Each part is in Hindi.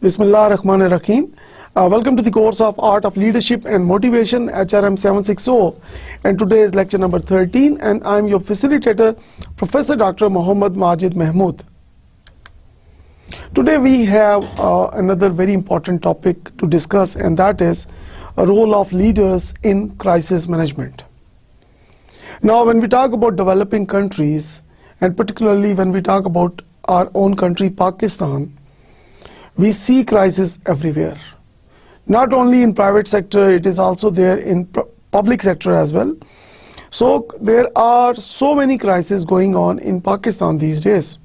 Bismillah ar-Rahman ar-Rahim. Welcome to the course of Art of Leadership and Motivation, HRM 760, and today is lecture number 13, and I am your facilitator, Professor Dr. Muhammad Majid Mahmood. Today we have another very important topic to discuss, and that is a role of leaders in crisis management. Now, when we talk about developing countries, and particularly when we talk about our own country, Pakistan, we see crisis everywhere. Not only in private sector, it is also there in public sector as well. So there are so many crises going on in Pakistan these days.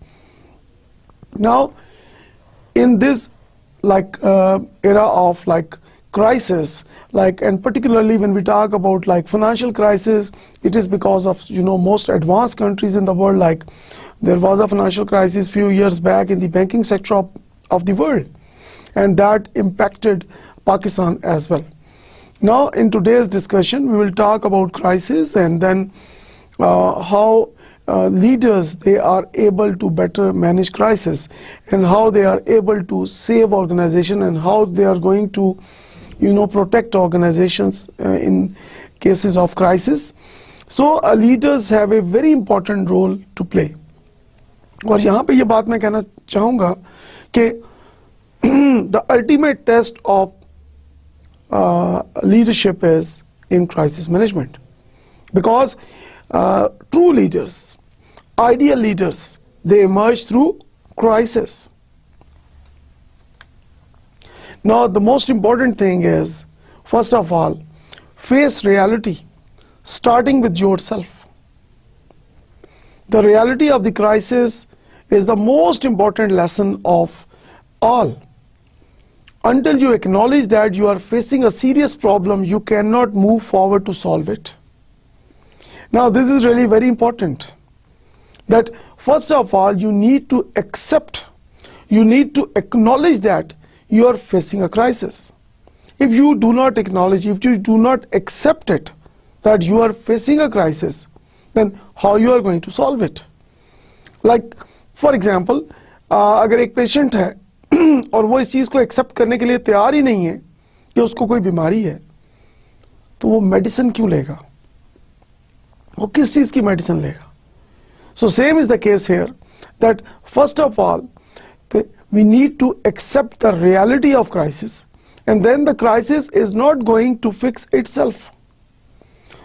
Now, in this era of crisis, and particularly when we talk about financial crisis, it is because of most advanced countries in the world. There was a financial crisis few years back in the banking sector of the world, and that impacted Pakistan as well. Now, in today's discussion, we will talk about crisis and then how leaders, they are able to better manage crisis, and how they are able to save organization, and how they are going to protect organizations in cases of crisis. So leaders have a very important role to play. और यहाँ पे ये बात मैं कहना चाहूँगा कि the ultimate test of leadership is in crisis management, because true leaders, ideal leaders, they emerge through crisis. Now, the most important thing is, first of all, face reality, starting with yourself. The reality of the crisis is the most important lesson of all. Until you acknowledge that you are facing a serious problem, you cannot move forward to solve it. Now, this is really very important, that first of all, you need to accept, you need to acknowledge that you are facing a crisis. If you do not acknowledge, if you do not accept it, that you are facing a crisis, then how you are going to solve it? Like, for example, अगर एक पेशेंट है और वो इस चीज़ को एक्सेप्ट करने के लिए तैयार ही नहीं है कि उसको कोई बीमारी है, तो वो मेडिसिन क्यों लेगा? वो किस चीज़ की मेडिसिन लेगा? So same is the case here, that first of all, we need to accept the reality of crisis, and then the crisis is not going to fix itself.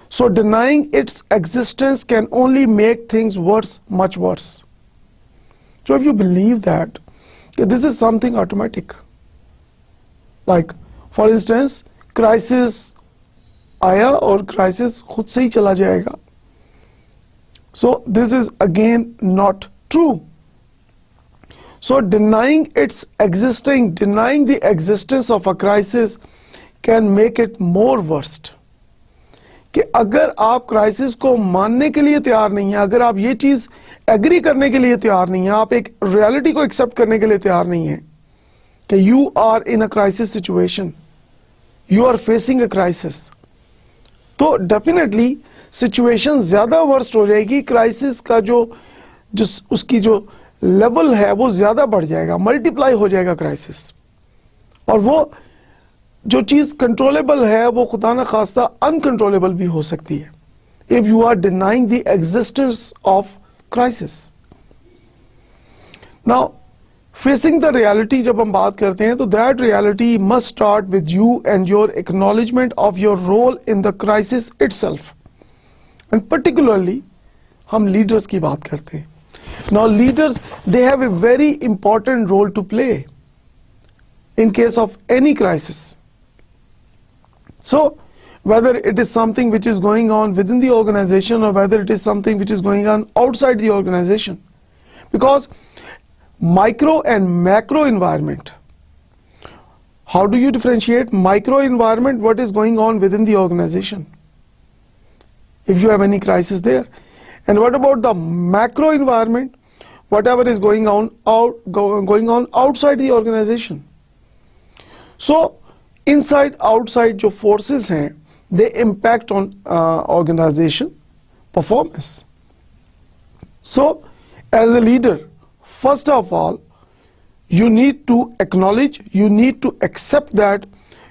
So denying its existence can only make things worse, much worse. So if you believe that this is something automatic, like for instance, crisis आया और crisis खुद से ही चला जाएगा. So this is again not true. So denying its existing, denying the existence of a crisis can make it more worst. कि अगर आप क्राइसिस को मानने के लिए तैयार नहीं हैं, अगर आप ये चीज़ एग्री करने के लिए तैयार नहीं हैं, आप एक रियलिटी को एक्सेप्ट करने के लिए तैयार नहीं हैं कि you are in a crisis situation, you are facing a crisis, तो डेफिनेटली सिचुएशन ज़्यादा वर्स्ट हो जाएगी. क्राइसिस का जो उसकी जो लेवल है वो ज़्यादा बढ़ जाएगा, मल्टीप्लाई हो जाएगा क्राइसिस, और वो जो चीज़ कंट्रोलेबल है वो खुदा न खास्ता अनकंट्रोलेबल भी हो सकती है if you are denying the existence of crisis. Now facing the reality जब हम बात करते हैं, तो that reality must start with you and your acknowledgement of your role in the crisis itself. And particularly हम लीडर्स की बात करते हैं. Now leaders, they have a very important role to play in case of any crisis. So whether it is something which is going on within the organization or whether it is something which is going on outside the organization, because micro and macro environment, How do you differentiate micro environment, what is going on within the organization, if you have any crisis there? And what about the macro environment, whatever is going on outside the organization? So inside outside जो forces हैं, they impact on organization performance. So as a leader, first of all, you need to acknowledge, you need to accept that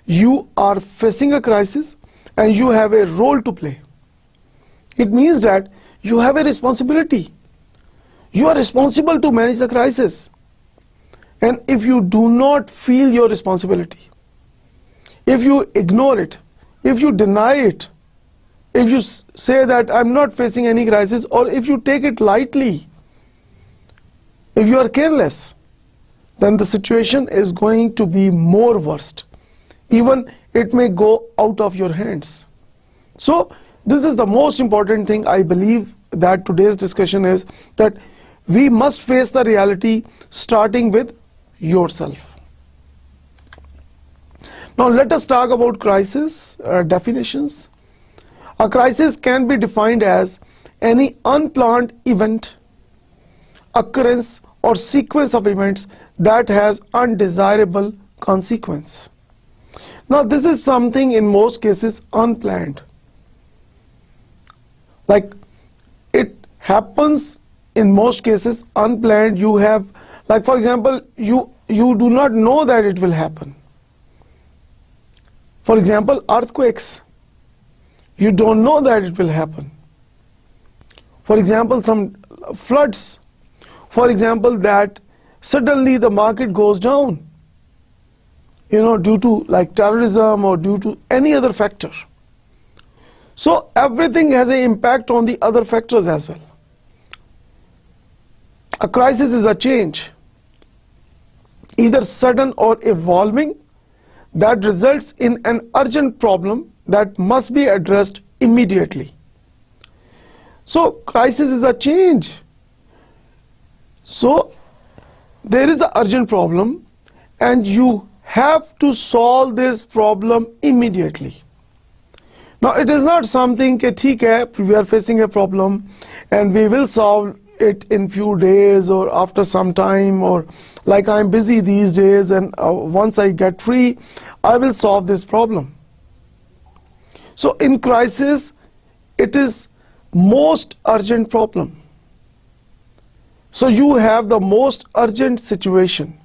you are facing a crisis and you have a role to play. It means that you have a responsibility. You are responsible to manage the crisis. And if you do not feel your responsibility, if you ignore it, if you deny it, if you say that I'm not facing any crisis, or if you take it lightly, if you are careless, then the situation is going to be more worst. Even it may go out of your hands. So this is the most important thing I believe that today's discussion is, that we must face the reality starting with yourself. Now let us talk about crisis definitions. A crisis can be defined as any unplanned event, occurrence or sequence of events that has undesirable consequence. Now this is something in most cases unplanned. Like it happens in most cases unplanned. You have, like for example, you do not know that it will happen. For example, earthquakes. You don't know that it will happen. For example, some floods. For example, that suddenly the market goes down, due to like terrorism or due to any other factor. So everything has an impact on the other factors as well. A crisis is a change, either sudden or evolving, that results in an urgent problem that must be addressed immediately. So crisis is a change. So there is an urgent problem and you have to solve this problem immediately. Now it is not something that theek hai, we are facing a problem and we will solve it in few days or after some time, or like I'm busy these days and once I get free I will solve this problem. So in crisis it is most urgent problem. So you have the most urgent situation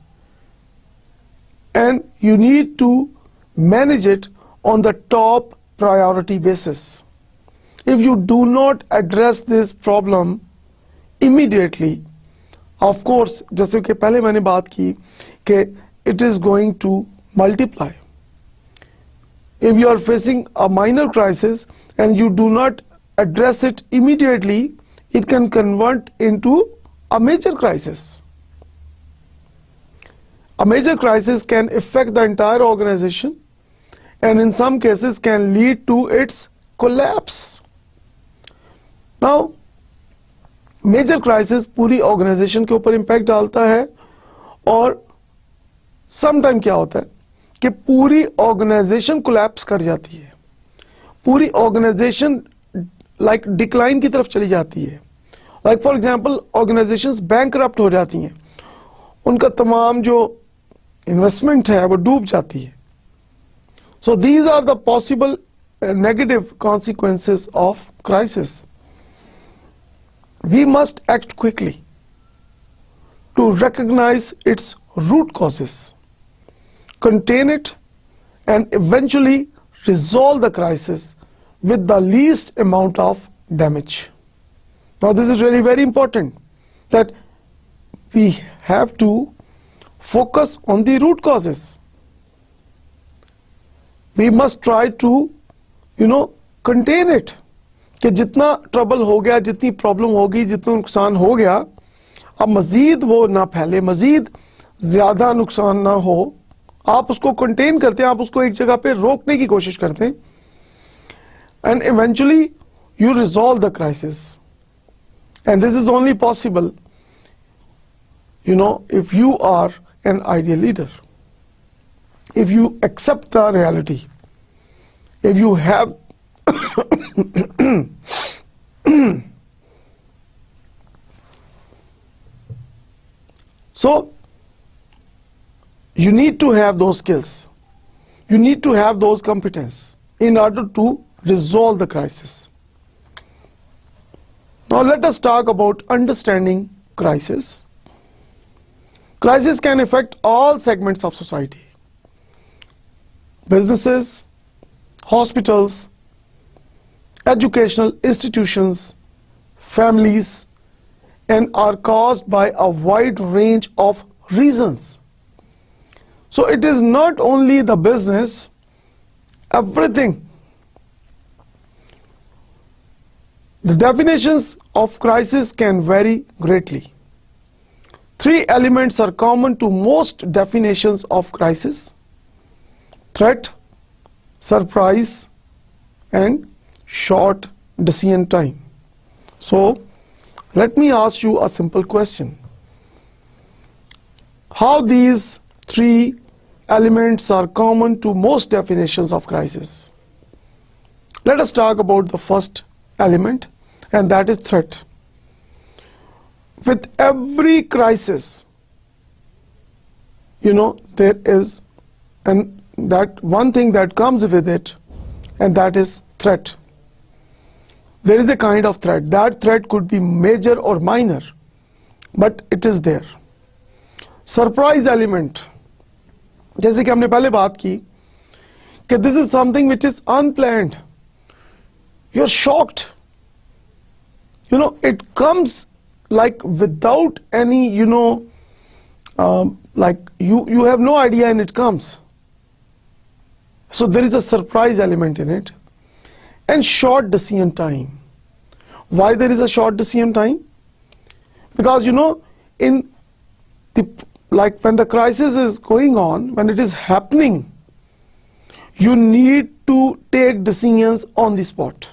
and you need to manage it on the top priority basis. If you do not address this problem immediately, of course, जैसे कि पहले मैंने बात की कि it is going to multiply. If you are facing a minor crisis and you do not address it immediately, it can convert into a major crisis. A major crisis can affect the entire organization and in some cases can lead to its collapse. Now, major crisis पूरी organization के ऊपर impact डालता है और sometime क्या होता है कि पूरी organization collapse कर जाती है, पूरी organization like decline की तरफ चली जाती है. Like for example, organizations bankrupt हो जाती हैं, उनका तमाम जो investment है वो डूब जाती है. So these are the possible negative consequences of crisis. We must act quickly to recognize its root causes, contain it, and eventually resolve the crisis with the least amount of damage. Now this is really very important, that we have to focus on the root causes. We must try to, contain it. कि जितना ट्रबल हो गया, जितनी प्रॉब्लम होगी, जितना नुकसान हो गया, अब मजीद वो ना फैले, मजीद ज़्यादा नुकसान ना हो, आप उसको कंटेन करते हैं, आप उसको एक जगह पे रोकने की कोशिश करते हैं, and eventually you resolve the crisis. And this is only possible, if you are an ideal leader. if you accept the reality, if you have so you need to have those skills, you need to have those competence in order to resolve the crisis. Now let us talk about understanding crisis. Crisis can affect all segments of society: businesses, hospitals, educational institutions, families, and are caused by a wide range of reasons. So it is not only the business, everything. The definitions of crisis can vary greatly. Three elements are common to most definitions of crisis: threat, surprise, and short decision time. So let me ask you a simple question. How these three elements are common to most definitions of crisis? Let us talk about the first element, and that is threat. With every crisis, there is that one thing that comes with it, and that is threat. There is a kind of threat. That threat could be major or minor, but it is there. Surprise element, जैसे कि हमने पहले बात की कि this is something which is unplanned. You're shocked. It comes like without any, like you have no idea and it comes. So there is a surprise element in it. And short decision time. Why there is a short decision time? Because in the when the crisis is going on, when it is happening, you need to take decisions on the spot.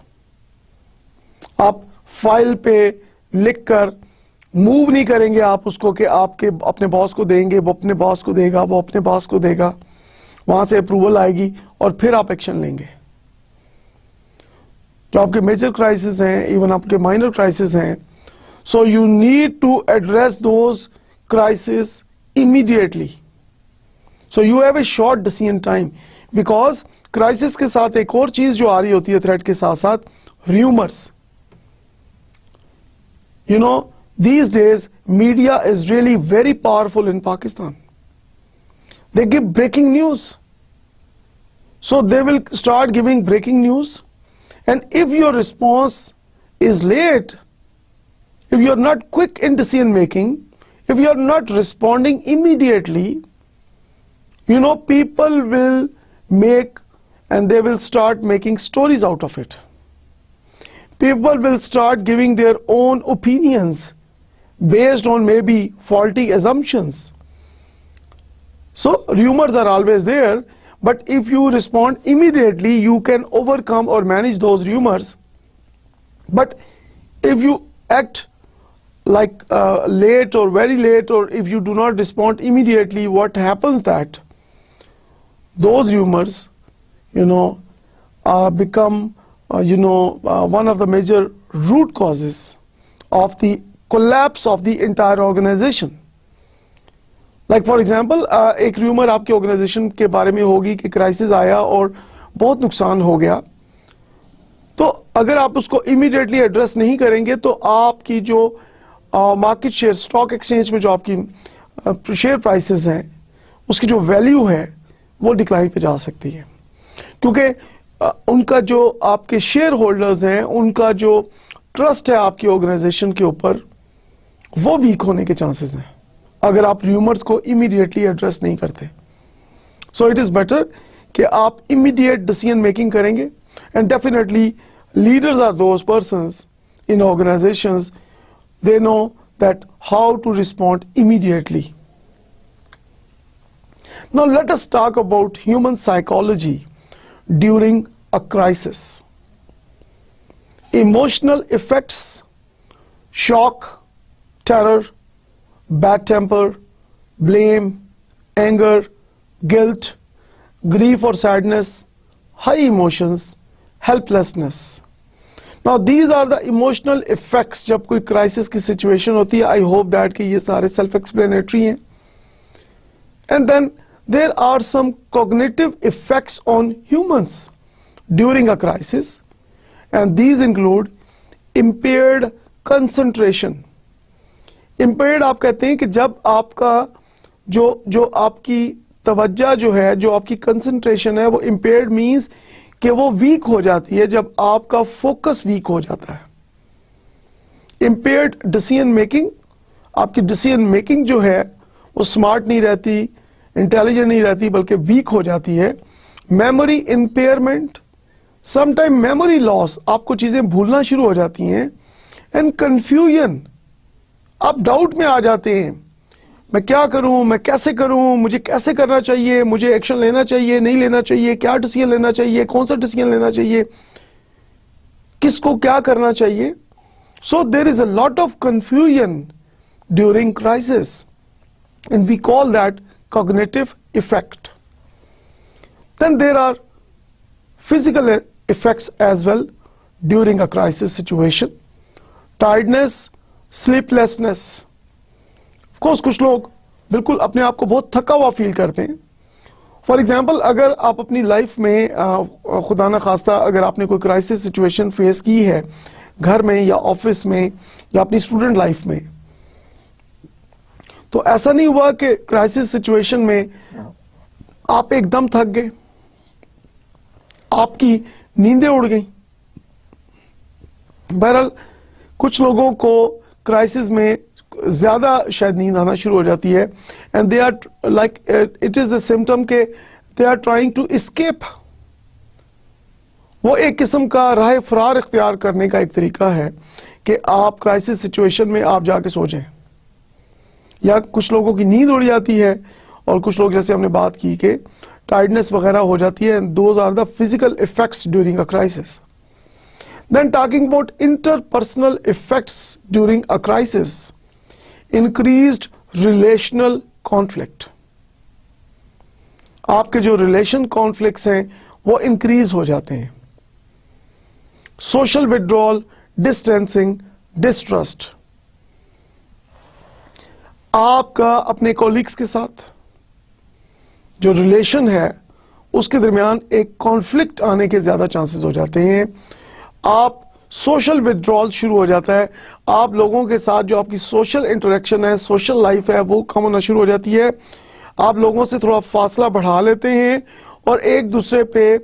आप फाइल पे लिखकर मूव नहीं करेंगे आप उसको कि आपके अपने बॉस को देंगे, वो अपने बॉस को देगा, वो अपने बॉस को देगा, वहां से अप्रूवल आएगी और फिर आप एक्शन लेंगे. जो आपके मेजर क्राइसिस हैं, इवन आपके माइनर क्राइसिस हैं, so you need to address those crisis immediately. So you have a short decision time, because crisis के साथ एक और चीज जो आ रही होती है थ्रेट के साथ साथ, rumors. These days media is really very powerful in Pakistan. They give breaking news. So they will start giving breaking news, and if your response is late, if you are not quick in decision making, if you are not responding immediately, people will make and they will start making stories out of it. People will start giving their own opinions based on maybe faulty assumptions. So rumors are always there, but if you respond immediately, you can overcome or manage those rumors. But if you act like late or very late, or if you do not respond immediately, what happens that those rumors become one of the major root causes of the collapse of the entire organization. Like for example, एक rumor आपके organization के बारे में होगी कि crisis आया और बहुत नुकसान हो गया, तो अगर आप उसको immediately address नहीं करेंगे तो आपकी जो मार्केट शेयर, स्टॉक एक्सचेंज में जो आपकी शेयर प्राइसेस हैं, उसकी जो वैल्यू है वो डिक्लाइन पे जा सकती है, क्योंकि उनका जो आपके शेयर होल्डर्स हैं, उनका जो ट्रस्ट है आपकी ऑर्गेनाइजेशन के ऊपर, वो वीक होने के चांसेस हैं अगर आप र्यूमर्स को इमीडिएटली एड्रेस नहीं करते. सो इट इज बेटर कि आप इमीडिएट डिसीजन मेकिंग करेंगे. And definitely leaders are those persons in organisations, they know that how to respond immediately. Now let us talk about human psychology during a crisis. Emotional effects: shock, terror, bad temper, blame, anger, guilt, grief or sadness, high emotions, helplessness. Now these are the emotional effects जब कोई crisis की situation होती है. I hope that कि ये सारे self-explanatory हैं. And then there are some cognitive effects on humans during a crisis, and these include impaired concentration. Impaired आप कहते हैं कि जब आपका जो आपकी तवज्जा जो है, जो आपकी कंसंट्रेशन है, वो impaired means कि वो वीक हो जाती है जब आपका फोकस वीक हो जाता है. Impaired decision making, आपकी decision making जो है वो स्मार्ट नहीं रहती, इंटेलिजेंट नहीं रहती, बल्कि वीक हो जाती है. Memory impairment, sometime memory loss, आपको चीजें भूलना शुरू हो जाती हैं. एंड कंफ्यूजन, आप डाउट में आ जाते हैं, मैं क्या करूं, मैं कैसे करूं, मुझे कैसे करना चाहिए, मुझे एक्शन लेना चाहिए, नहीं लेना चाहिए, क्या डिसीजन लेना चाहिए, कौन सा डिसीजन लेना चाहिए, किसको क्या करना चाहिए. So there is a lot of confusion during crisis, and we call that cognitive effect. Then there are physical effects as well during a crisis situation. Tiredness, sleeplessness. Of course कुछ लोग बिल्कुल अपने आप को बहुत थका हुआ फील करते हैं. फॉर एग्जाम्पल अगर आप अपनी लाइफ में खुदा ना खास्ता अगर आपने कोई क्राइसिस सिचुएशन फेस की है घर में या ऑफिस में या अपनी स्टूडेंट लाइफ में, तो ऐसा नहीं हुआ कि क्राइसिस सिचुएशन में आप एकदम थक गए, आपकी नींदें उड़ गई. बहरहाल कुछ लोगों को क्राइसिस में ज्यादा शायद नींद आना शुरू हो जाती है, and they are like it is a symptom के they are trying to escape. वो एक किस्म का राह फरार इख्तियार करने का एक तरीका है कि आप क्राइसिस सिचुएशन में आप जाके सो जाएं. या कुछ लोगों की नींद उड़ जाती है और कुछ लोग जैसे हमने बात की कि टायर्डनेस वगैरह हो जाती है. Those are the physical effects during a crisis. Then talking about interpersonal effects during a crisis, increased relational conflict. आपके जो रिलेशन कॉन्फ्लिक्ट्स हैं वो इंक्रीज हो जाते हैं. Social withdrawal, distancing, distrust. आपका अपने कॉलीग्स के साथ जो रिलेशन है उसके दरमियान एक कॉन्फ्लिक्ट आने के ज्यादा चांसेस हो जाते हैं. आप सोशल विड्रॉल शुरू हो जाता है. आप लोगों के साथ जो आपकी सोशल इंटरेक्शन है, सोशल लाइफ है, वो कम होना शुरू हो जाती है. आप लोगों से थोड़ा फासला बढ़ा लेते हैं और एक दूसरे पे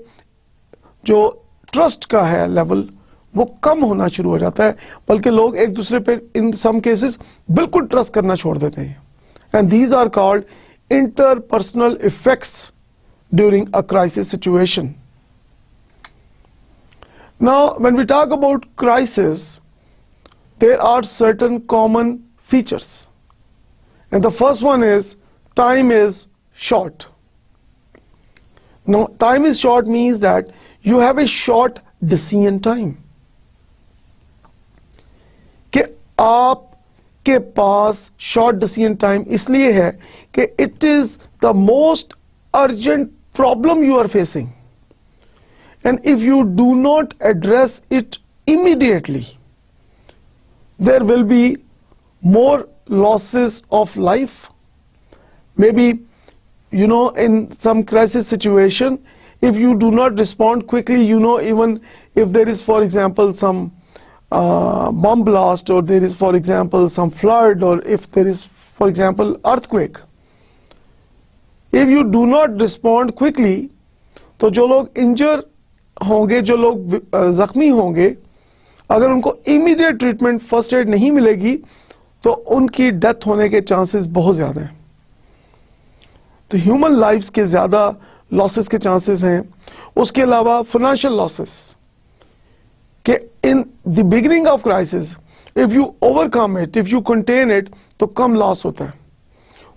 जो ट्रस्ट का है लेवल वो कम होना शुरू हो जाता है, बल्कि लोग एक दूसरे पे इन सम केसेस बिल्कुल ट्रस्ट करना छोड़ देते हैं. And these are called interpersonal effects during a crisis situation. Now when we talk about crisis, there are certain common features, and the first one is time is short. Now time is short means that you have a short decision time. कि आपके पास short decision time इसलिए है कि it is the most urgent problem you are facing, and if you do not address it immediately, there will be more losses of life. Maybe, you know, in some crisis situation, if you do not respond quickly, you know, even if there is, for example, some bomb blast, or there is, for example, some flood, or if there is, for example, earthquake, if you do not respond quickly, तो जो लोग इंजर होंगे, जो लोग जख्मी होंगे, अगर उनको इमीडिएट ट्रीटमेंट, फर्स्ट एड नहीं मिलेगी, तो उनकी डेथ होने के चांसेस बहुत ज्यादा हैं. तो ह्यूमन लाइफ्स के ज्यादा लॉसेस के चांसेस हैं. उसके अलावा फाइनेंशियल लॉसेस के in the beginning of crisis, if you overcome it, if you contain it, तो कम लॉस होता है.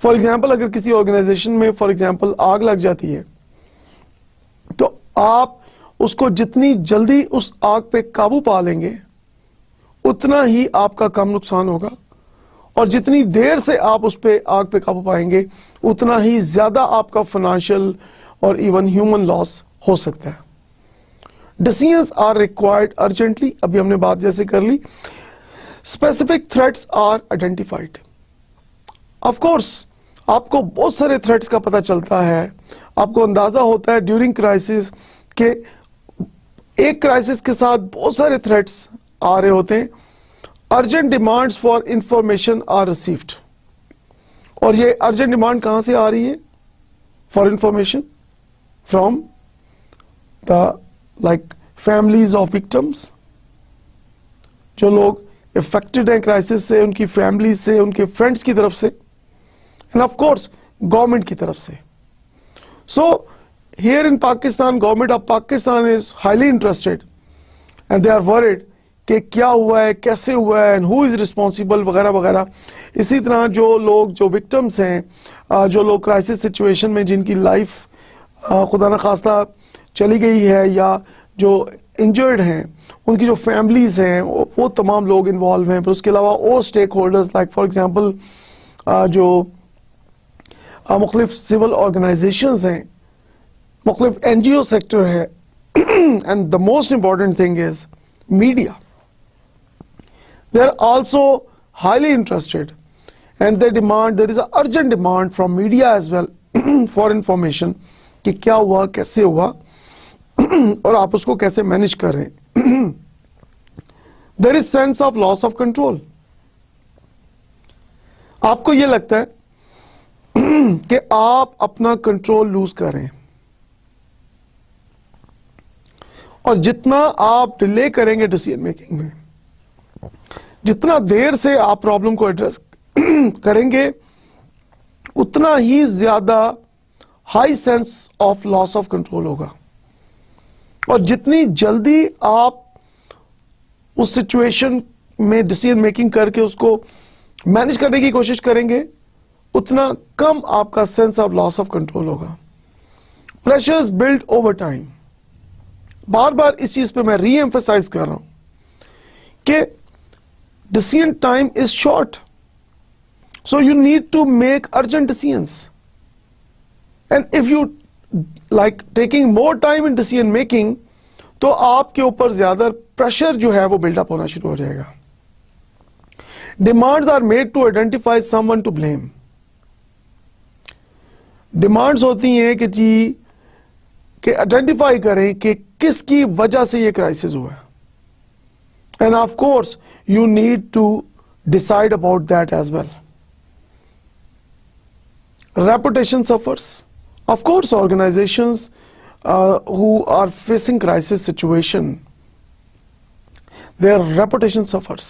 फॉर एग्जांपल अगर किसी ऑर्गेनाइजेशन में फॉर एग्जांपल आग लग जाती है, तो आप उसको जितनी जल्दी उस आग पे काबू पा लेंगे उतना ही आपका कम नुकसान होगा, और जितनी देर से आप उस पे आग पे काबू पाएंगे उतना ही ज्यादा आपका फाइनेंशियल और इवन ह्यूमन लॉस हो सकता है। डिसीजंस आर रिक्वायर्ड अर्जेंटली, अभी हमने बात जैसे कर ली। Specific threats are identified. Of course आपको बहुत सारे थ्रेट्स का पता चलता है, आपको अंदाजा होता है ड्यूरिंग क्राइसिस के एक क्राइसिस के साथ बहुत सारे थ्रेट्स आ रहे होते हैं। Urgent demands for information are received, और ये अर्जेंट डिमांड कहां से आ रही है for information? From the like families of victims, जो लोग इफेक्टेड हैं क्राइसिस से, उनकी फैमिली से, उनके फ्रेंड्स की तरफ से, एंड ऑफ कोर्स गवर्नमेंट की तरफ से। So here in Pakistan, government of Pakistan is highly interested and they are worried कि क्या हुआ है, कैसे हुआ है, एंड हु इज रिस्पॉन्सिबल वगैरह वगैरह। इसी तरह जो लोग, जो विक्टिम्स हैं, जो लोग क्राइसिस सिचुएशन में जिनकी लाइफ खुदा न खास्ता चली गई है या जो इंजर्ड हैं, उनकी जो फैमिलीज हैं, वो तमाम लोग इन्वॉल्व हैं। फिर उसके अलावा और stakeholders like for example जो मुख्तलिफ सिविल ऑर्गेनाइजेशंस हैं, मुख्तलिफ NGO सेक्टर है, and the most important thing is media. They are also highly interested and they demand, there is a urgent demand from media as well for information कि क्या हुआ, कैसे हुआ और आप उसको कैसे मैनेज कर रहे हैं। There is sense of loss of control. आपको यह लगता है कि आप अपना कंट्रोल लूज कर रहे हैं, और जितना आप डिले करेंगे डिसीजन मेकिंग में, जितना देर से आप प्रॉब्लम को एड्रेस करेंगे, उतना ही ज्यादा high sense of loss of control होगा। और जितनी जल्दी आप उस सिचुएशन में डिसीजन मेकिंग करके उसको मैनेज करने की कोशिश करेंगे, उतना कम आपका sense of loss of control होगा। Pressures build over time. बार बार इस चीज पे मैं री एम्फेसाइज कर रहा हूं कि decision time is short, so you need to make urgent decisions, and if you like taking more time in decision making, तो आपके ऊपर ज्यादा प्रेशर जो है वो बिल्डअप होना शुरू हो जाएगा। Demands are made to identify someone to blame. Demands होती हैं कि जी कि आइडेंटिफाई करें कि किसकी वजह से ये क्राइसिस हुआ, and of course you need to decide about that as well. Reputation suffers. Of course, organizations who are facing crisis situation, their reputation suffers.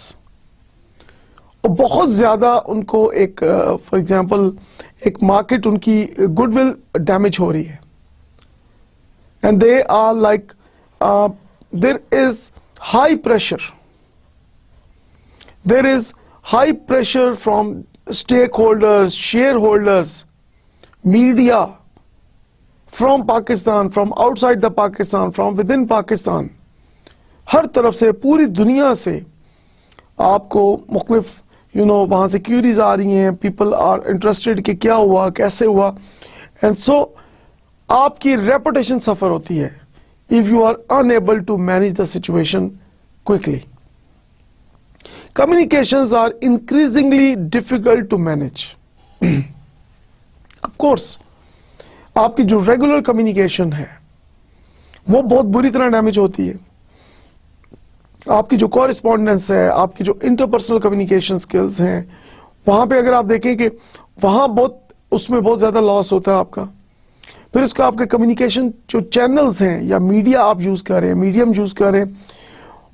और बहुत ज्यादा उनको एक फॉर एग्जांपल एक मार्केट, उनकी गुडविल डैमेज हो रही है, and they are like there is high pressure, there is high pressure from stakeholders, shareholders, media, from Pakistan, from outside the Pakistan, from within Pakistan. हर तरफ से, पूरी दुनिया से आपको मुख्तलिफ वहां से क्यूरीज आ रही हैं, पीपल आर इंटरेस्टेड कि क्या हुआ, कैसे हुआ, एंड सो आपकी रेपुटेशन सफर होती है if you are unable to manage the situation quickly. Communications are increasingly difficult to manage. Of course आपकी जो रेगुलर कम्युनिकेशन है वो बहुत बुरी तरह डैमेज होती है। आपकी जो कॉरेस्पॉन्डेंस है, आपकी जो इंटरपर्सनल कम्युनिकेशन स्किल्स हैं, वहां पे अगर आप देखें कि वहां उसमें बहुत ज्यादा लॉस होता है आपका। फिर इसका आपके कम्युनिकेशन जो चैनल्स हैं या मीडिया आप यूज कर रहे हैं, मीडियम यूज कर रहे हैं,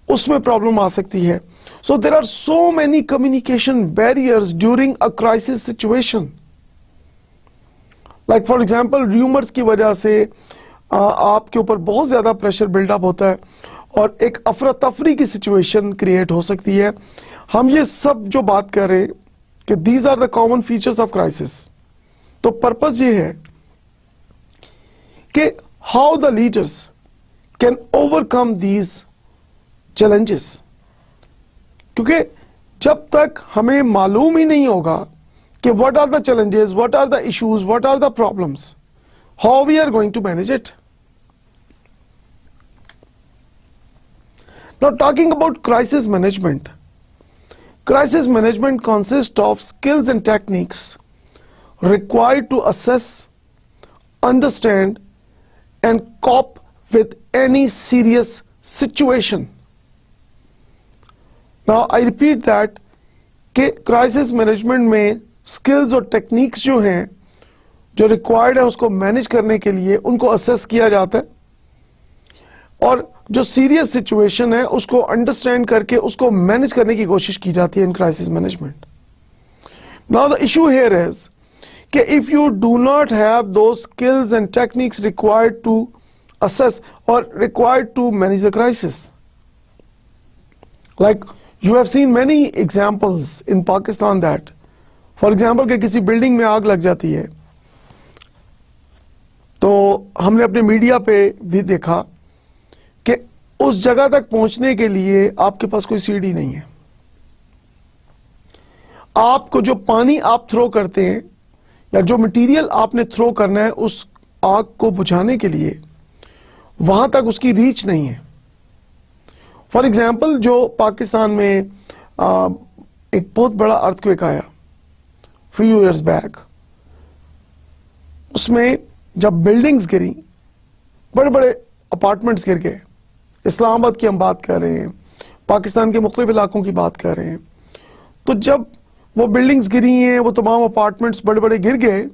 उसमें प्रॉब्लम आ सकती है। So there are so many communication barriers during a crisis situation. Like for example rumours की वजह से आपके ऊपर बहुत ज्यादा प्रेशर बिल्डअप होता है और एक अफरा तफरी की सिचुएशन क्रिएट हो सकती है। हम ये सब जो बात कर रहे हैं कि these are the common features of crisis, तो पर्पस ये है कि how the leaders can overcome these challenges. क्योंकि जब तक हमें मालूम ही नहीं होगा कि what are the challenges, what are the issues, what are the problems, how we are going to manage it. Now, talking about crisis management. Crisis management consists of skills and techniques required to assess, understand, and cope with any serious situation. Now, I repeat that कि क्राइसिस मैनेजमेंट में स्किल्स और टेक्निक्स जो हैं, जो रिक्वायर्ड है उसको मैनेज करने के लिए, उनको असेस किया जाता है, और जो सीरियस सिचुएशन है उसको अंडरस्टैंड करके उसको मैनेज करने की कोशिश की जाती है in crisis management. Now the issue here is कि if you do not have those skills and techniques required to assess or required to manage the crisis. Like you have seen many examples in Pakistan that, for example, कि किसी बिल्डिंग में आग लग जाती है, तो हमने अपने मीडिया पे भी देखा कि उस जगह तक पहुंचने के लिए आपके पास कोई सीढ़ी नहीं है. आपको जो पानी आप थ्रो करते हैं या जो मटेरियल आपने थ्रो करना है उस आग को बुझाने के लिए, वहां तक उसकी रीच नहीं है. फॉर एग्जाम्पल, जो पाकिस्तान में एक बहुत बड़ा अर्थक्वेक आया फ्यू इयर्स बैक, उसमें जब बिल्डिंग्स गिरी, बड़े बड़े अपार्टमेंट्स गिर गए. इस्लामाबाद की हम बात कर रहे हैं, पाकिस्तान के मुख्तलिफ इलाकों की बात कर रहे हैं. तो जब वो बिल्डिंग्स गिरी हैं, वो तमाम अपार्टमेंट्स बड़े बड़े गिर गए,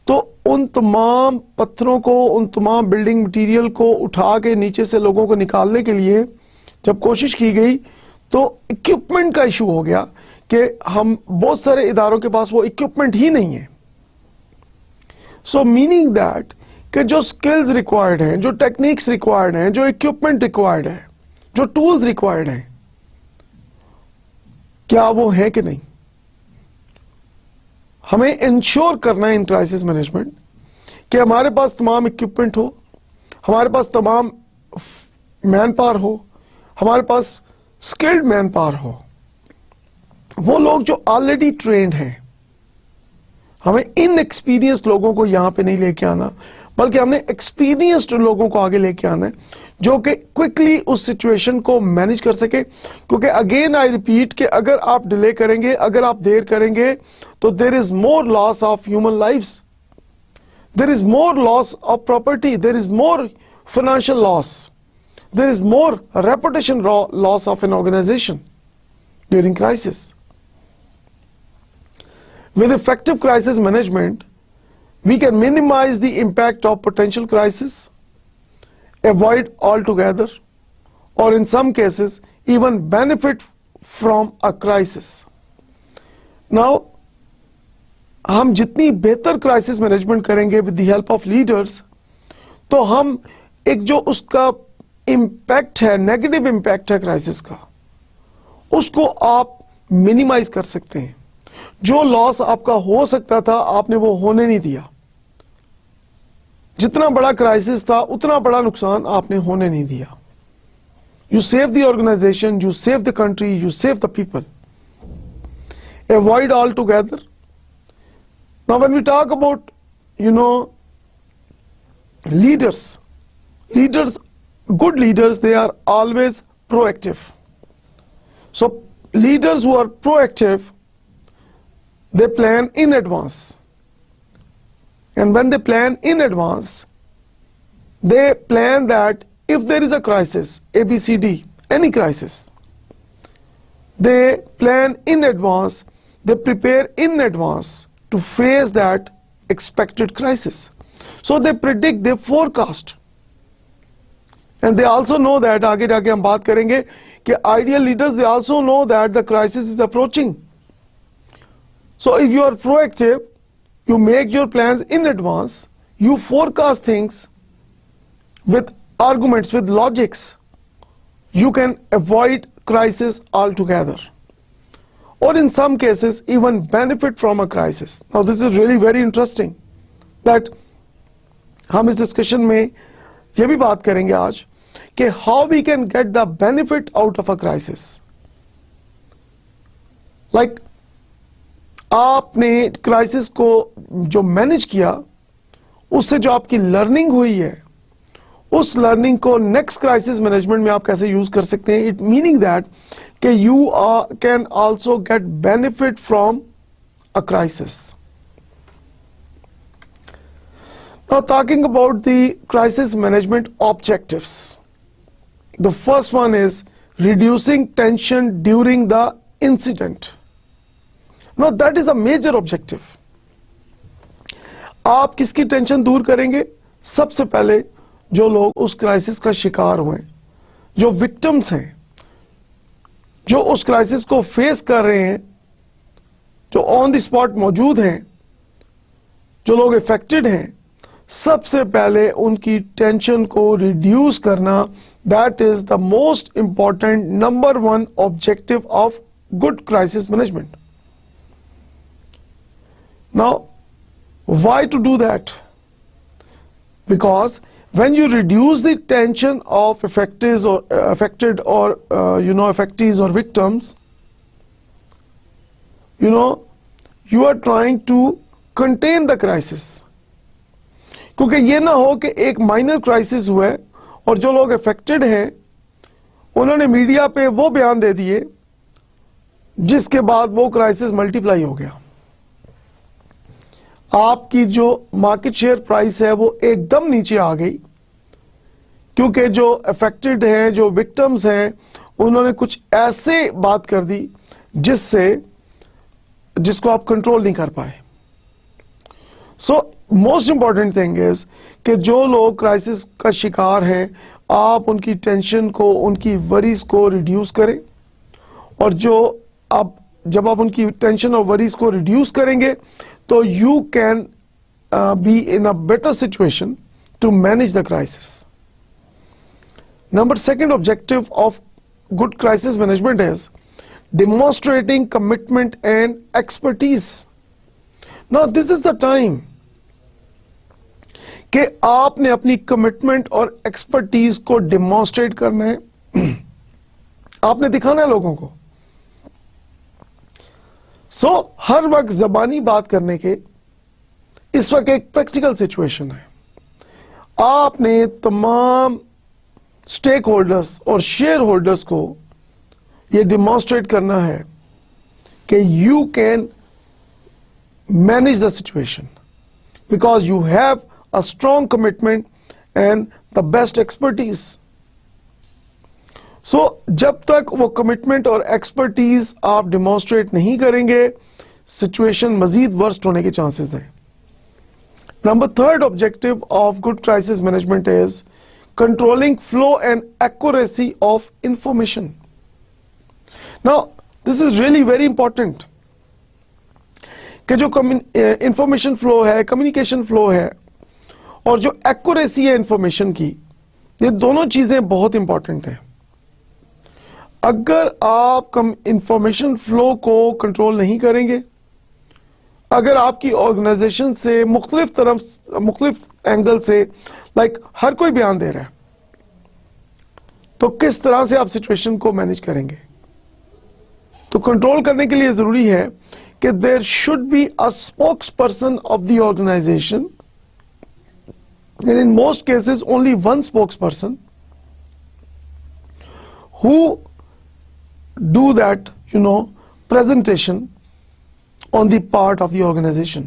तो उन तमाम पत्थरों को, उन तमाम बिल्डिंग मटेरियल को उठा के नीचे से लोगों को निकालने के लिए जब कोशिश की गई, तो इक्विपमेंट का इशू हो गया कि हम बहुत सारे इदारों के पास वो इक्विपमेंट ही नहीं है. सो मीनिंग दैट कि जो स्किल्स रिक्वायर्ड हैं, जो टेक्निक्स रिक्वायर्ड हैं, जो इक्विपमेंट रिक्वायर्ड है, जो टूल्स रिक्वायर्ड हैं, क्या वो है कि नहीं. हमें इंश्योर करना है इन क्राइसिस मैनेजमेंट कि हमारे पास तमाम इक्विपमेंट हो, हमारे पास तमाम मैन पावर हो, हमारे पास स्किल्ड मैन पावर हो, वो लोग जो ऑलरेडी ट्रेंड हैं. हमें इन एक्सपीरियंस्ड लोगों को यहां पे नहीं लेके आना, बल्कि हमने एक्सपीरियंस्ड लोगों को आगे लेके आना है जो कि क्विकली उस सिचुएशन को मैनेज कर सके. क्योंकि अगेन आई रिपीट कि अगर आप डिले करेंगे, अगर आप देर करेंगे, तो there is more loss of human lives, there is more loss of property, there is more financial loss, there is more reputation loss of an organisation during crisis. With effective crisis management, we can minimize the impact of potential crisis, avoid altogether, or in some cases, even benefit from a crisis. Now, हम जितनी बेहतर क्राइसिस मैनेजमेंट करेंगे with the help of leaders, तो हम एक जो उसका इम्पैक्ट है, नेगेटिव इम्पैक्ट है क्राइसिस का, उसको आप मिनिमाइज कर सकते हैं. जो लॉस आपका हो सकता था, आपने वो होने नहीं दिया. जितना बड़ा क्राइसिस था, उतना बड़ा नुकसान आपने होने नहीं दिया. You save the organisation, you save the country, you save the people. Avoid all together. Now when we talk about leaders, good leaders, they are always proactive. So leaders who are proactive, they plan in advance, and when they plan in advance, they plan that if there is a crisis, ABCD, any crisis, they plan in advance, they prepare in advance to face that expected crisis. So they predict, they forecast, and they also know that, आगे जाके हम बात करेंगे कि ideal leaders, they also know that the crisis is approaching. So if you are proactive, you make your plans in advance, you forecast things with arguments, with logics, you can avoid crisis altogether, or in some cases even benefit from a crisis. Now this is really very interesting that हम इस डिस्कशन में ये भी बात करेंगे आज कि how we can get the benefit out of a crisis. Like आपने क्राइसिस को जो मैनेज किया, उससे जो आपकी लर्निंग हुई है, उस लर्निंग को नेक्स्ट क्राइसिस मैनेजमेंट में आप कैसे यूज कर सकते हैं. इट मीनिंग दैट कि you can also get benefit from a crisis. Now talking about the crisis management objectives. The first one is reducing tension during the incident. Now that is a major objective. आप किसकी टेंशन दूर करेंगे? सबसे पहले जो लोग उस क्राइसिस का शिकार हुए, जो विक्टिम्स हैं, जो उस क्राइसिस को फेस कर रहे हैं, जो ऑन द स्पॉट मौजूद हैं, जो लोग इफेक्टेड हैं, सबसे पहले उनकी टेंशन को रिड्यूस करना, that is the most important number one objective of good crisis management. Now why to do that? Because when you reduce the tension of affectees or affectees or victims, you are trying to contain the crisis. क्योंकि ये ना हो कि एक माइनर क्राइसिस हुआ है और जो लोग अफेक्टेड हैं उन्होंने मीडिया पे वो बयान दे दिए जिसके बाद वो क्राइसिस मल्टीप्लाई हो गया. आपकी जो मार्केट शेयर प्राइस है वो एकदम नीचे आ गई क्योंकि जो अफेक्टेड हैं, जो विक्टिम्स हैं, उन्होंने कुछ ऐसे बात कर दी जिसको आप कंट्रोल नहीं कर पाए. So most important thing is कि जो लोग क्राइसिस का शिकार हैं, आप उनकी टेंशन को, उनकी वरीज को रिड्यूस करें. और जब आप उनकी टेंशन और वरीज को रिड्यूस करेंगे तो you can be in a better situation to manage the crisis. Second objective of good crisis management is demonstrating commitment and expertise. Now this is the time कि आपने अपनी कमिटमेंट और एक्सपर्टीज को डेमोन्स्ट्रेट करना है. आपने दिखाना है लोगों को. हर वक्त जबानी बात करने के इस वक्त एक प्रैक्टिकल सिचुएशन है. आपने तमाम स्टेक होल्डर्स और शेयर होल्डर्स को यह डिमॉन्स्ट्रेट करना है कि you can manage the situation because you have a strong commitment and the best expertise. जब तक वो कमिटमेंट और एक्सपर्टीज आप डिमॉन्स्ट्रेट नहीं करेंगे, सिचुएशन मजीद वर्स्ट होने के चांसेस हैं. Third objective of good crisis management is controlling flow and accuracy of information. Now this is really very important कि जो इंफॉर्मेशन फ्लो है, कम्युनिकेशन फ्लो है और जो एक्यूरेसी है इंफॉर्मेशन की, ये दोनों चीजें बहुत इंपॉर्टेंट हैं. अगर आप इंफॉर्मेशन फ्लो को कंट्रोल नहीं करेंगे, अगर आपकी ऑर्गेनाइजेशन से मुख्तलिफ एंगल से हर कोई बयान दे रहा है, तो किस तरह से आप सिचुएशन को मैनेज करेंगे? तो कंट्रोल करने के लिए जरूरी है कि there should be a spokesperson of the organisation, and in most cases only one spokesperson who do that presentation on the part of the organization.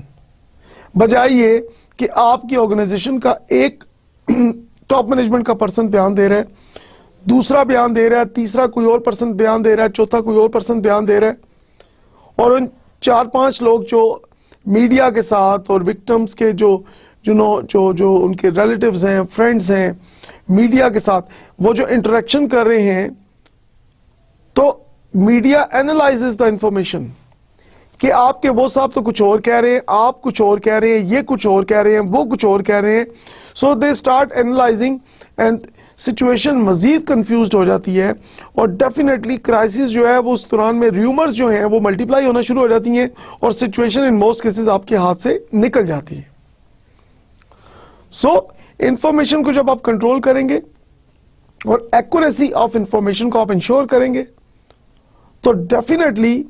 बजाय ये कि आपकी ऑर्गेनाइजेशन का एक टॉप मैनेजमेंट का पर्सन बयान दे रहा है, दूसरा बयान दे रहा है, तीसरा कोई और पर्सन बयान दे रहा है, चौथा कोई और पर्सन बयान दे रहा है, और उन 4-5 लोग जो मीडिया के साथ और विक्टिम्स के जो उनके रिलेटिव्स हैं, फ्रेंड्स हैं, मीडिया के साथ वो जो इंटरेक्शन कर रहे हैं, तो मीडिया एनालाइजेस द इंफॉर्मेशन कि आपके वो साहब तो कुछ और कह रहे हैं, आप कुछ और कह रहे हैं, ये कुछ और कह रहे हैं, वो कुछ और कह रहे हैं. So they start analysing and situation मजीद कंफ्यूज्ड हो जाती है और डेफिनेटली क्राइसिस जो है वो उस दौरान में र्यूमर्स जो हैं वो मल्टीप्लाई होना शुरू हो जाती हैं और सिचुएशन इन मोस्ट केसेस आपके हाथ से निकल जाती है. इंफॉर्मेशन को जब आप कंट्रोल करेंगे और एक्यूरेसी ऑफ इंफॉर्मेशन को आप इंश्योर करेंगे तो डेफिनेटली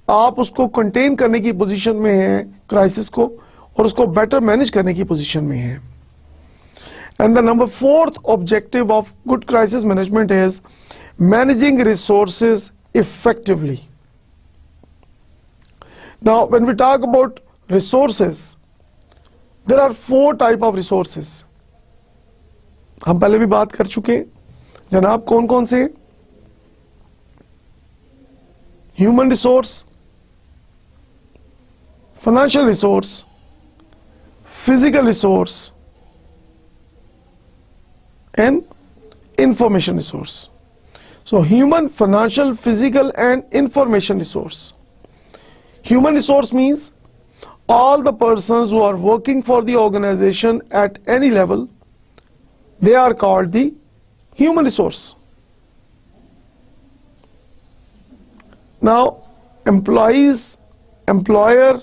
आप उसको कंटेन करने की पोजीशन में हैं क्राइसिस को, और उसको बेटर मैनेज करने की पोजीशन में है। And the number fourth objective of good crisis management is managing resources effectively. Now when we talk about resources, there are 4 type of resources. हम पहले भी बात कर चुके हैं जनाब, कौन कौन से? Human resource, financial resource, physical resource, and information resource. So human, financial, physical and information resource. Human resource means all the persons who are working for the organization at any level, they are called the human resource. Now employees, employer,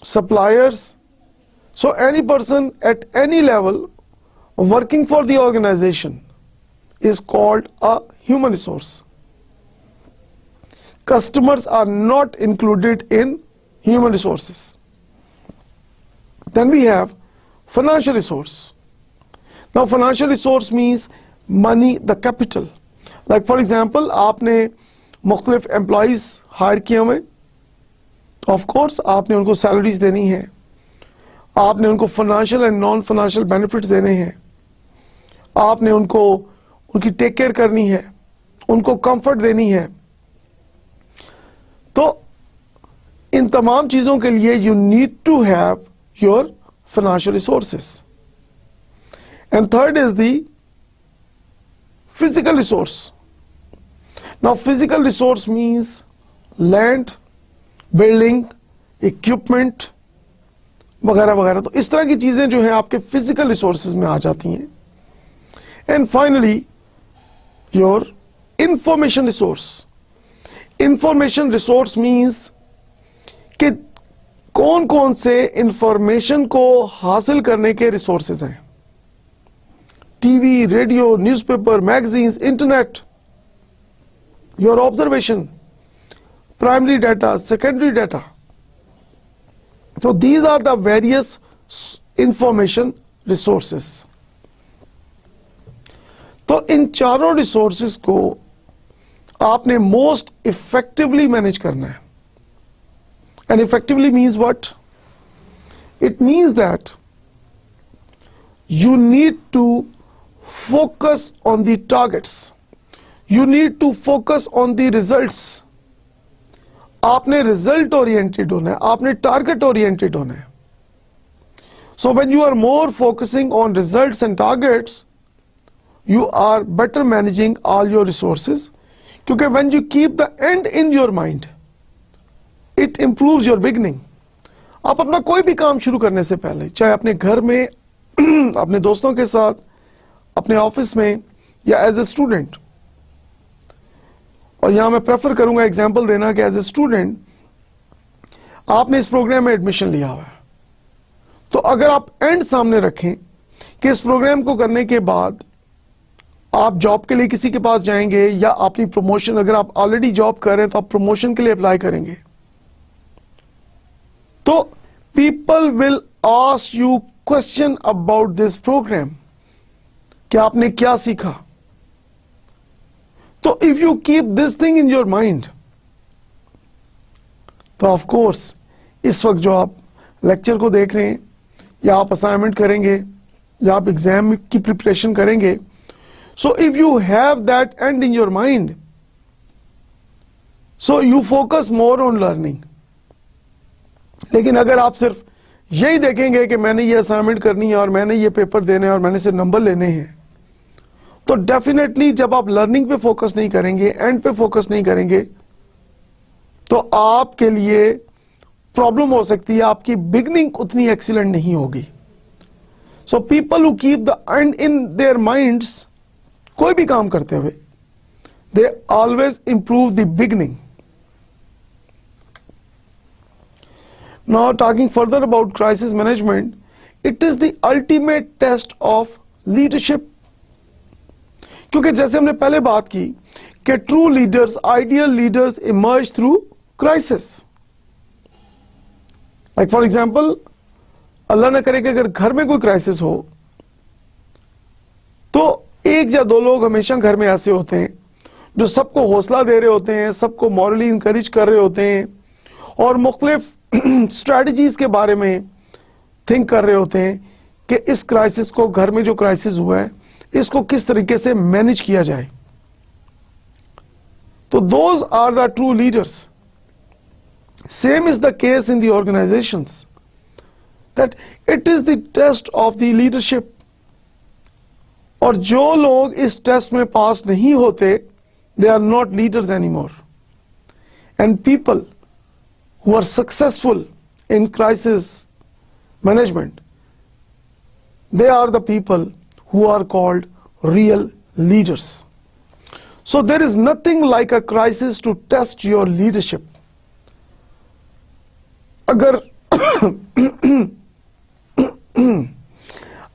suppliers, so any person at any level working for the organization is called a human resource. Customers are not included in human resources. Then we have financial resource. Now financial resource means money, the capital. Like for example, आपने मुख्तलिफ एम्प्लॉइज हायर किए हुए, ऑफ कोर्स आपने उनको सैलरीज देनी है, आपने उनको financial and non financial benefits देने हैं, आपने उनको उनकी टेक केयर करनी है, उनको कंफर्ट देनी है। तो इन तमाम चीजों के लिए you need to have your financial resources. And third is the physical resource. Now physical resource means land, building, equipment वगैरह वगैरह। तो इस तरह की चीजें जो है आपके फिजिकल रिसोर्सेज में आ जाती हैं। And finally your information resource. Information resource means कि कौन कौन से इंफॉर्मेशन को हासिल करने के रिसोर्सेज हैं। TV, radio, newspaper, magazines, internet, your observation, primary data, secondary data. So these are the various information resources. तो इन चारों रिसोर्सेज को आपने मोस्ट इफेक्टिवली मैनेज करना है। And effectively means what? It means that you need to focus on the targets, you need to focus on the results. आपने रिजल्ट ओरिएंटेड होना है, आपने टारगेट ओरिएंटेड होना है। So when you are more focusing on results and targets, you are better managing all your resources, क्योंकि when you keep the end in your mind, it improves your beginning. आप अपना कोई भी काम शुरू करने से पहले, चाहे अपने घर में, अपने दोस्तों के साथ, अपने ऑफिस में या एज ए स्टूडेंट, और यहां मैं प्रेफर करूंगा एग्जांपल देना कि एज ए स्टूडेंट आपने इस प्रोग्राम में एडमिशन लिया हुआ है, तो अगर आप एंड सामने रखें कि इस प्रोग्राम को करने के बाद आप जॉब के लिए किसी के पास जाएंगे या अपनी प्रमोशन, अगर आप ऑलरेडी जॉब कर रहे हैं तो आप प्रमोशन के लिए अप्लाई करेंगे, तो people will ask you question about this programme कि आपने क्या सीखा। तो if you keep this thing in your mind, तो ऑफ कोर्स इस वक्त जो आप लेक्चर को देख रहे हैं या आप असाइनमेंट करेंगे या आप एग्जाम की प्रिपरेशन करेंगे, so if you have that end in your mind, so you focus more on learning. लेकिन अगर आप सिर्फ यही देखेंगे कि मैंने ये असाइनमेंट करनी है और मैंने ये पेपर देने हैं और मैंने से नंबर लेने हैं, तो डेफिनेटली जब आप लर्निंग पे फोकस नहीं करेंगे, एंड पे फोकस नहीं करेंगे, तो आपके लिए प्रॉब्लम हो सकती है, आपकी बिगनिंग उतनी एक्सीलेंट नहीं होगी। So people who keep the end in their minds, कोई भी काम करते हुए, they always improve the beginning. Now talking further about crisis management, it is the ultimate test of leadership, क्योंकि जैसे हमने पहले बात की कि true leaders, ideal leaders emerge through crisis. Like for example, अल्लाह ना करे कि अगर घर में कोई क्राइसिस हो तो एक या दो लोग हमेशा घर में ऐसे होते हैं जो सबको हौसला दे रहे होते हैं, सबको मॉरली इंकरेज कर रहे होते हैं और मुख्तलिफ स्ट्रैटेजीज के बारे में थिंक कर रहे होते हैं कि इस क्राइसिस को, घर में जो क्राइसिस हुआ है, इसको किस तरीके से मैनेज किया जाए। तो those are the true leaders. Same is the case in the organisations, that it is the test of the leadership. और जो लोग इस टेस्ट में पास नहीं होते, they are not leaders anymore. And people who are successful in crisis management, they are the people who are called real leaders. So there is nothing like a crisis to test your leadership.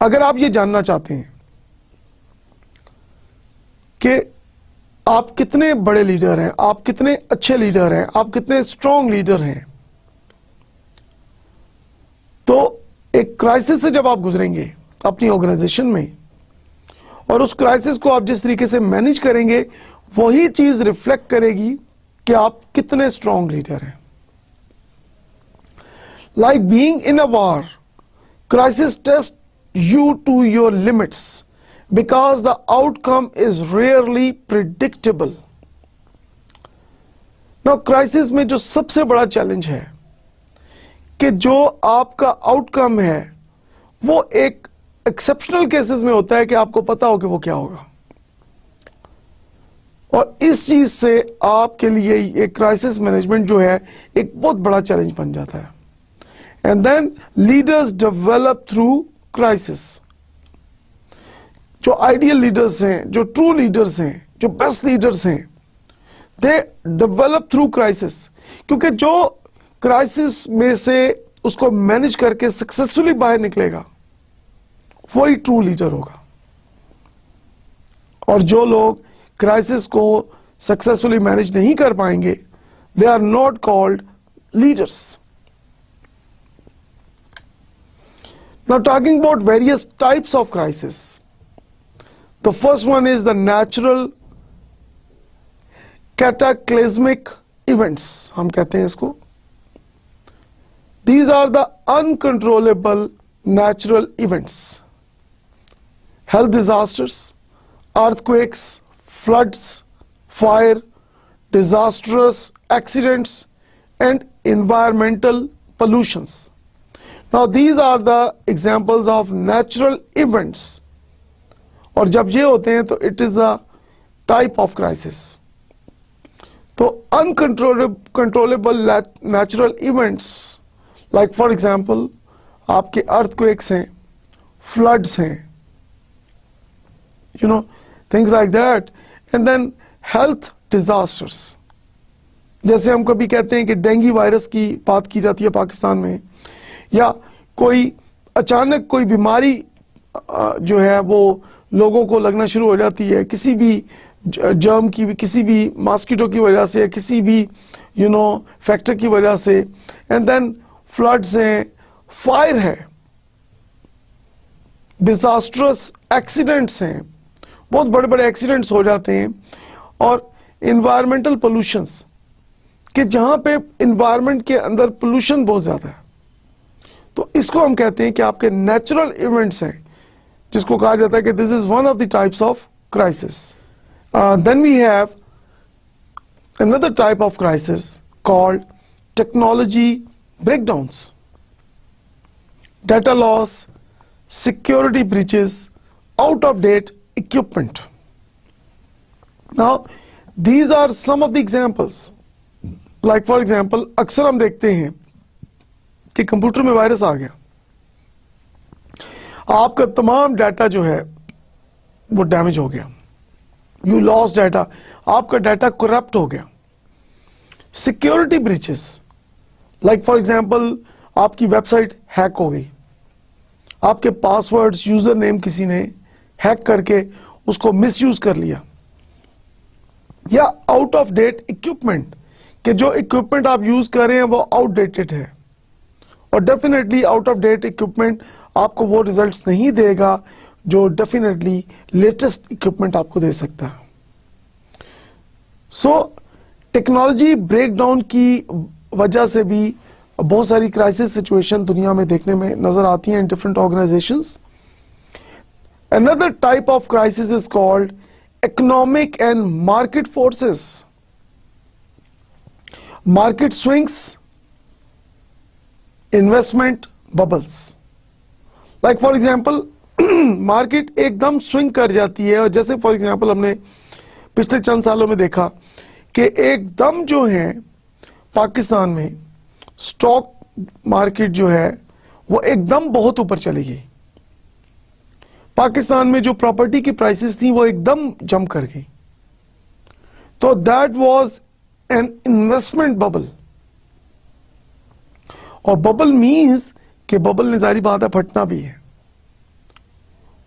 अगर आप ये जानना चाहते हैं कि आप कितने बड़े लीडर हैं, आप कितने अच्छे लीडर हैं, आप कितने स्ट्रॉन्ग लीडर हैं, तो एक क्राइसिस से जब आप गुजरेंगे अपनी ऑर्गेनाइजेशन में और उस क्राइसिस को आप जिस तरीके से मैनेज करेंगे, वही चीज रिफ्लेक्ट करेगी कि आप कितने स्ट्रॉन्ग लीडर हैं। Like being in a war, crisis test you to your limits because the outcome is rarely predictable. Now crisis में जो सबसे बड़ा चैलेंज है कि जो आपका आउटकम है वो एक एक्सेप्शनल केसेस में होता है कि आपको पता हो कि वो क्या होगा, और इस चीज से आपके लिए ये क्राइसिस मैनेजमेंट जो है एक बहुत बड़ा चैलेंज बन जाता है। And then leaders develop through crisis. जो आइडियल लीडर्स हैं, जो ट्रू लीडर्स हैं, जो बेस्ट लीडर्स हैं, दे डेवलप थ्रू क्राइसिस। क्योंकि जो क्राइसिस में से उसको मैनेज करके सक्सेसफुली बाहर निकलेगा वही ट्रू लीडर होगा। और जो लोग क्राइसिस को सक्सेसफुली मैनेज नहीं कर पाएंगे, they are not called leaders. Now talking about various types of crisis. The first one is the natural cataclysmic events, हम कहते हैं इसको। These are the uncontrollable natural events. Health disasters, earthquakes, floods, fire, disastrous accidents, and environmental pollutions. Now these are the examples of natural events, और जब ये होते हैं तो it is a type of crisis. तो uncontrollable natural events, like for example आपके earthquakes हैं, floods हैं, you know, things like that, and then health disasters. जैसे हम कभी कहते हैं कि डेंगू वायरस की बात की जाती है पाकिस्तान में, या कोई अचानक कोई बीमारी जो है वो लोगों को लगना शुरू हो जाती है, किसी भी जर्म की, किसी भी मॉस्किटो की वजह से, किसी भी फैक्टर की वजह से। एंड देन फ्लड्स हैं, फायर है, डिजास्ट्रस एक्सीडेंट्स हैं, बहुत बड़े बड़े एक्सीडेंट्स हो जाते हैं। और इन्वायरमेंटल पोल्यूशंस, कि जहां पे इन्वायरमेंट के अंदर पोल्यूशन बहुत ज्यादा है, तो इसको हम कहते हैं कि आपके नेचुरल इवेंट्स हैं, जिसको कहा जाता है कि this is one of the types of crisis. Then we have another type of crisis called technology breakdowns, data loss, security breaches, out of date equipment. Now these are some of the examples. Like for example अक्सर हम देखते हैं कि कंप्यूटर में वायरस आ गया, आपका तमाम डाटा जो है वो डैमेज हो गया, यू लॉस्ट डाटा, आपका डाटा करप्ट हो गया। Security breaches, like for example आपकी वेबसाइट हैक हो गई, आपके पासवर्ड्स, यूजर नेम किसी ने हैक करके उसको मिसयूज कर लिया। या आउट ऑफ डेट इक्विपमेंट, कि जो इक्विपमेंट आप यूज कर रहे हैं वो आउटडेटेड है और definitely out of date equipment आपको वो रिजल्ट्स नहीं देगा जो डेफिनेटली लेटेस्ट इक्विपमेंट आपको दे सकता है। सो टेक्नोलॉजी ब्रेकडाउन की वजह से भी बहुत सारी क्राइसिस सिचुएशन दुनिया में देखने में नजर आती हैं in different organisations. Another type of crisis is called economic and market forces. Market swings, investment bubbles. Like for example, market एकदम स्विंग कर जाती है, और जैसे फॉर एग्जांपल हमने पिछले चंद सालों में देखा कि एकदम जो है पाकिस्तान में स्टॉक मार्केट जो है वो एकदम बहुत ऊपर चली गई। पाकिस्तान में जो प्रॉपर्टी की प्राइसेस थी वो एकदम जंप कर गई। तो that was an investment bubble. और बबल मींस कि बबल ने जारी बात है फटना भी है,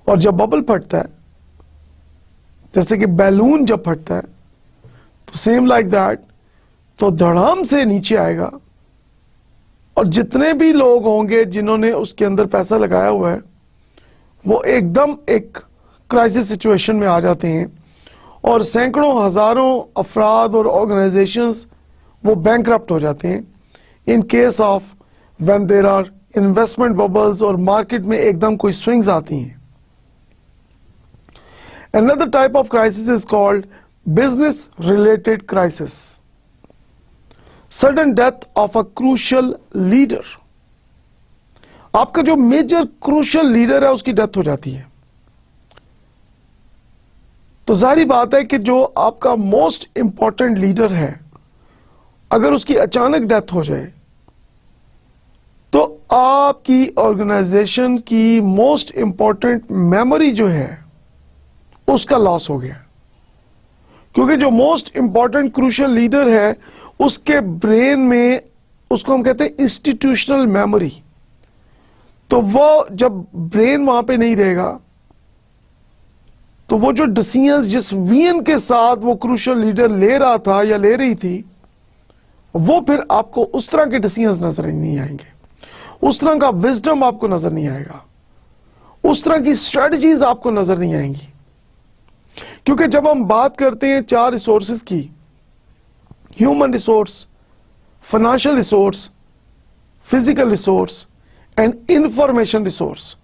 और जब बबल फटता है जैसे कि बैलून जब फटता है तो सेम लाइक दैट, तो धड़ाम से नीचे आएगा, और जितने भी लोग होंगे जिन्होंने उसके अंदर पैसा लगाया हुआ है वो एकदम एक क्राइसिस सिचुएशन में आ जाते हैं, और सैकड़ों हजारों अफराद और ऑर्गेनाइजेशंस वो बैंकरप्ट हो जाते हैं in case of when there are investment bubbles और मार्केट में एकदम कोई स्विंग्स आती हैं। Another type of crisis is called business related crisis. Sudden death of a crucial leader. आपका जो मेजर क्रूशियल लीडर है उसकी डेथ हो जाती है, तो जाहिर बात है कि जो आपका मोस्ट इंपॉर्टेंट लीडर है अगर उसकी अचानक डेथ हो जाए तो आपकी ऑर्गेनाइजेशन की मोस्ट इंपॉर्टेंट मेमोरी जो है उसका लॉस हो गया, क्योंकि जो मोस्ट इंपॉर्टेंट क्रूशियल लीडर है उसके ब्रेन में उसको हम कहते हैं इंस्टीट्यूशनल मेमोरी। तो वो जब ब्रेन वहां पे नहीं रहेगा तो वो जो डिसीजंस जिस विजन के साथ वो क्रूशियल लीडर ले रहा था या ले रही थी वो फिर आपको उस तरह के डिसीजंस नजर नहीं आएंगे, उस तरह का विजडम आपको नजर नहीं आएगा, उस तरह की स्ट्रेटजीज आपको नजर नहीं आएंगी। क्योंकि जब हम बात करते हैं 4 रिसोर्सेज की, human resource, financial resource, physical resource and information resource,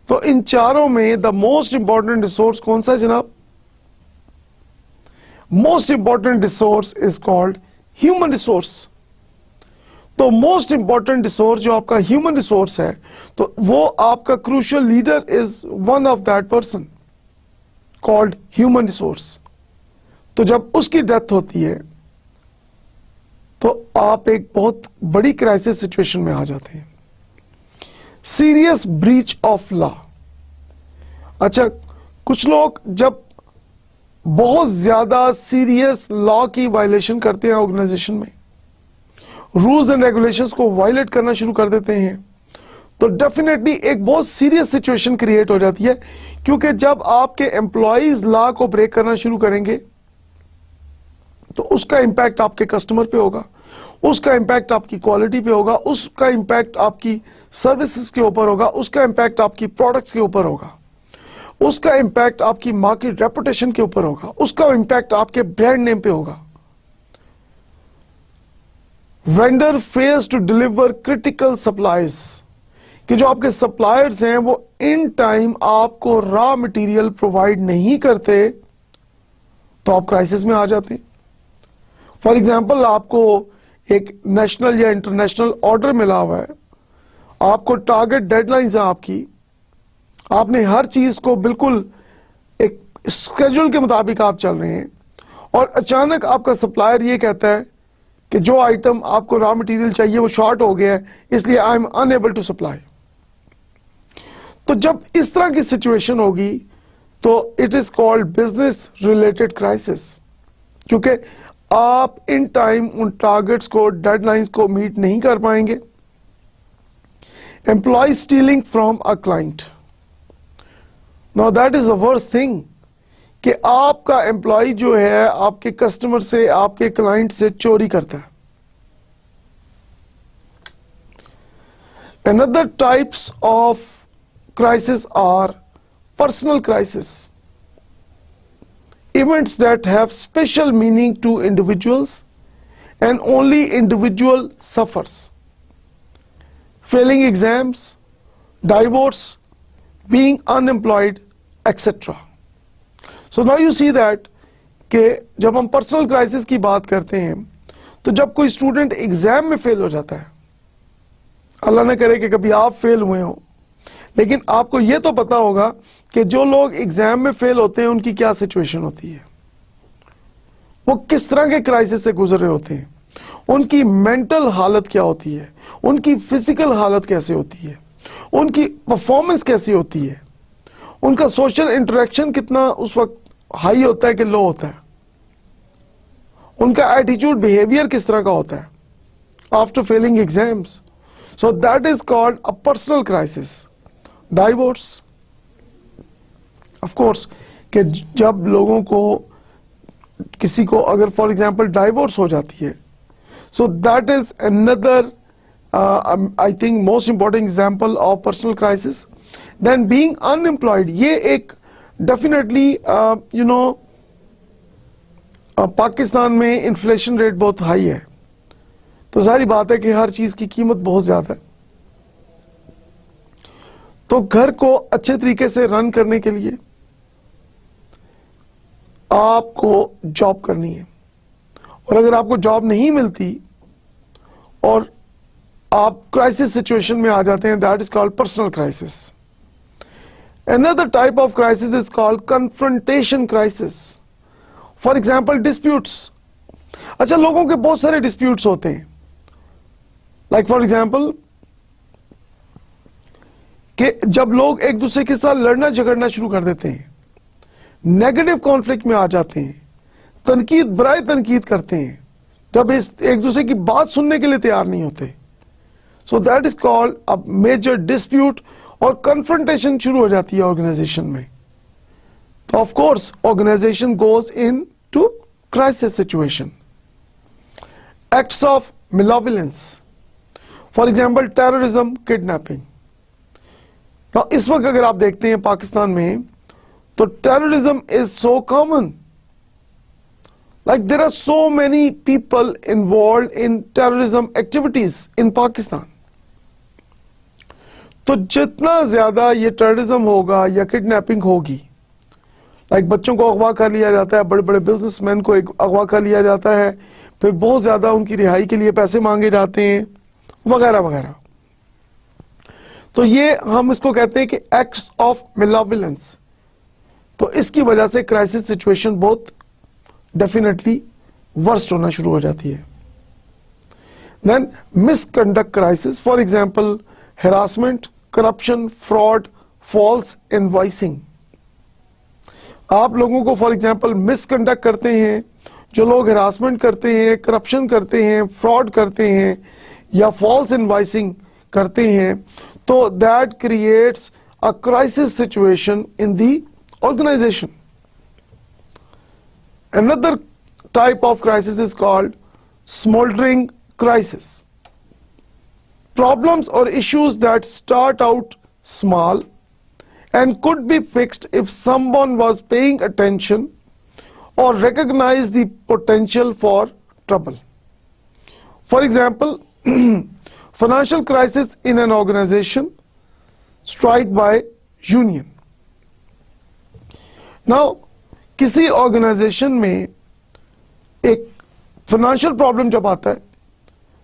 तो इन चारों में द मोस्ट इंपॉर्टेंट रिसोर्स कौन सा है जनाब? Most important resource is called human resource. तो मोस्ट इंपॉर्टेंट रिसोर्स जो आपका ह्यूमन रिसोर्स है तो वो आपका crucial leader is one of that person called human resource. तो जब उसकी डेथ होती है तो आप एक बहुत बड़ी क्राइसिस सिचुएशन में आ जाते हैं। Serious breach of law. अच्छा, कुछ लोग जब बहुत ज्यादा सीरियस लॉ की वायलेशन करते हैं ऑर्गेनाइजेशन में, रूल्स एंड रेगुलेशंस को वायलेट करना शुरू कर देते हैं, तो डेफिनेटली एक बहुत सीरियस सिचुएशन क्रिएट हो जाती है। क्योंकि जब आपके एम्प्लॉइज लॉ को ब्रेक करना शुरू करेंगे तो उसका इंपैक्ट आपके कस्टमर पे होगा, उसका इंपैक्ट आपकी क्वालिटी पे होगा, उसका इंपैक्ट आपकी सर्विसेज के ऊपर होगा, उसका इंपैक्ट आपकी प्रोडक्ट्स के ऊपर होगा, उसका इंपैक्ट आपकी मार्केट रेपुटेशन के ऊपर होगा, उसका इंपैक्ट आपके ब्रांड नेम पे होगा। Vendor fails to deliver critical supplies, कि जो आपके सप्लायर्स हैं वो इन टाइम आपको रॉ मटेरियल प्रोवाइड नहीं करते तो आप क्राइसिस में आ जाते हैं। फॉर एग्जाम्पल, आपको एक नेशनल या इंटरनेशनल ऑर्डर मिला हुआ है, आपको टारगेट डेडलाइंस है आपकी, आपने हर चीज को बिल्कुल एक स्केड्यूल के मुताबिक आप चल रहे हैं, और अचानक आपका सप्लायर ये कहता है कि जो आइटम आपको रॉ मटेरियल चाहिए वो शॉर्ट हो गया है, इसलिए I am unable to supply. तो जब इस तरह की सिचुएशन होगी तो it is called business related crisis, क्योंकि आप इन टाइम उन टारगेट्स को, डेडलाइंस को मीट नहीं कर पाएंगे। Employ stealing from a client, now that is the worst thing, कि आपका एम्प्लॉय जो है आपके कस्टमर से, आपके क्लाइंट से चोरी करता है। Another types of crisis are personal crisis, events that have special meaning to individuals and only individual suffers. Failing exams, divorce, being unemployed, etc. So now you see that कि जब हम पर्सनल क्राइसिस की बात करते हैं तो जब कोई स्टूडेंट एग्जाम में फेल हो जाता है, अल्लाह न करे कि कभी आप फेल हुए हो, लेकिन आपको यह तो पता होगा कि जो लोग एग्जाम में फेल होते हैं उनकी क्या सिचुएशन होती है, वो किस तरह के क्राइसिस से गुजर रहे होते हैं, उनकी मेंटल हालत क्या होती है, उनकी फिजिकल हालत कैसे होती है, उनकी परफॉर्मेंस कैसी होती है, उनका सोशल इंटरेक्शन कितना उस वक्त हाई होता है कि लो होता है, उनका एटीट्यूड बिहेवियर किस तरह का होता है after failing exams. So that is called a personal crisis. Divorce, of course कि जब लोगों को किसी को अगर फॉर एग्जांपल डाइवोर्स हो जाती है, so that is another I think most important example of personal crisis. Then being unemployed, ये एक डेफिनेटली यू नो पाकिस्तान में इन्फ्लेशन रेट बहुत हाई है, तो सारी बात है कि हर चीज की कीमत बहुत ज्यादा है, तो घर को अच्छे तरीके से रन करने के लिए आपको जॉब करनी है, और अगर आपको जॉब नहीं मिलती और आप क्राइसिस सिचुएशन में आ जाते हैं, that is called personal crisis. Another type of crisis is called confrontation crisis. For example, disputes. अच्छा, लोगों के बहुत सारे disputes होते हैं. Like for example, कि जब लोग एक दूसरे के साथ लड़ना झगड़ना शुरू कर देते हैं, नेगेटिव कॉन्फ्लिक्ट में आ जाते हैं, तनकीद बराए तनकीद करते हैं, जब एक दूसरे की बात सुनने के लिए तैयार नहीं होते, so that is called a major dispute. और कन्फ्रंटेशन शुरू हो जाती है ऑर्गेनाइजेशन में, तो of course organisation goes into crisis situation. Acts of malevolence, for example terrorism, kidnapping. तो इस वक्त अगर आप देखते हैं पाकिस्तान में, तो terrorism is so common, like there are so many people involve in terrorism activities in Pakistan. तो जितना ज्यादा ये टेररिज्म होगा या किडनैपिंग होगी, लाइक बच्चों को अगवा कर लिया जाता है, बड़े बड़े बिजनेसमैन को अगवा कर लिया जाता है, फिर बहुत ज्यादा उनकी रिहाई के लिए पैसे मांगे जाते हैं वगैरह वगैरह, तो ये हम इसको कहते हैं कि एक्ट्स ऑफ मिलेवोलेंस. तो इसकी वजह से क्राइसिस सिचुएशन बहुत डेफिनेटली वर्स्ट होना शुरू हो जाती है. Then misconduct crisis, for example harassment, corruption, fraud, false invoicing. आप लोगों को फॉर एग्जांपल मिसकंडक्ट करते हैं, जो लोग हरासमेंट करते हैं, करप्शन करते हैं, फ्रॉड करते हैं या फॉल्स इनवॉइसिंग करते हैं, तो that creates a crisis situation in the organisation. Another type of crisis is called smoldering crisis. Problems or issues that start out small and could be fixed if someone was paying attention or recognized the potential for trouble. For example, financial crisis in an organization, strike by union. Now, किसी ऑर्गेनाइजेशन में एक फाइनेंशियल प्रॉब्लम जब आता है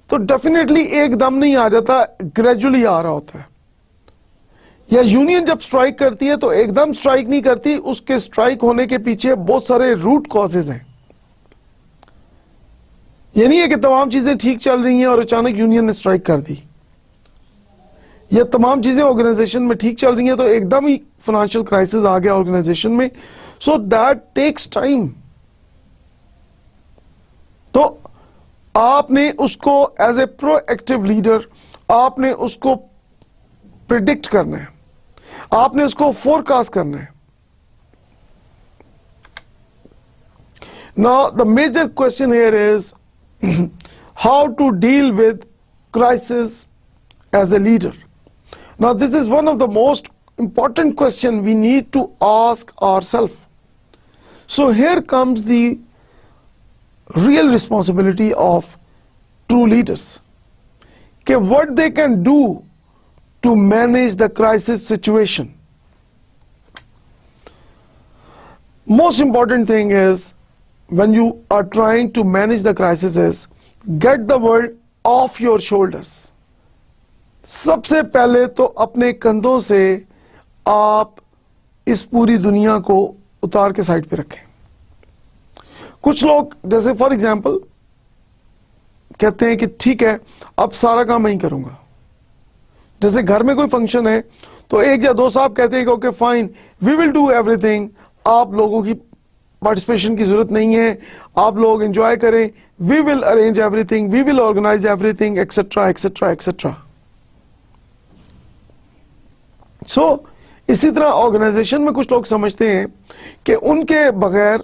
तो डेफिनेटली एकदम नहीं आ जाता, ग्रेजुअली आ रहा होता है. या यूनियन जब स्ट्राइक करती है तो एकदम स्ट्राइक नहीं करती, उसके स्ट्राइक होने के पीछे बहुत सारे रूट कॉजेज हैं. ये नहीं है कि तमाम चीजें ठीक चल रही हैं और अचानक यूनियन ने स्ट्राइक कर दी, या तमाम चीजें ऑर्गेनाइजेशन में ठीक चल रही हैं तो एकदम ही फाइनेंशियल क्राइसिस आ गया ऑर्गेनाइजेशन में. So that takes time. तो आपने उसको एज ए प्रोएक्टिव लीडर आपने उसको प्रिडिक्ट करना है, आपने उसको फोरकास्ट करना है. Now the major question here is how to deal with crisis as a leader. Now this is one of the most important question we need to ask ourselves. So here comes the real responsibility of true leaders. Okay, what they can do to manage the crisis situation. Most important thing is when you are trying to manage the crisis is get the world off your shoulders. सबसे पहले तो अपने कंधों से आप इस पूरी दुनिया को उतार के साइड पे रखें. कुछ लोग जैसे फॉर एग्जाम्पल कहते हैं कि ठीक है अब सारा काम मैं ही करूंगा. जैसे घर में कोई फंक्शन है तो एक या दो साहब कहते हैं कि okay fine we will do everything, आप लोगों की पार्टिसिपेशन की जरूरत नहीं है, आप लोग एंजॉय करें, we will arrange everything, we will organise everything etcetera etcetera etcetera. So इसी तरह ऑर्गेनाइजेशन में कुछ लोग समझते हैं कि उनके बगैर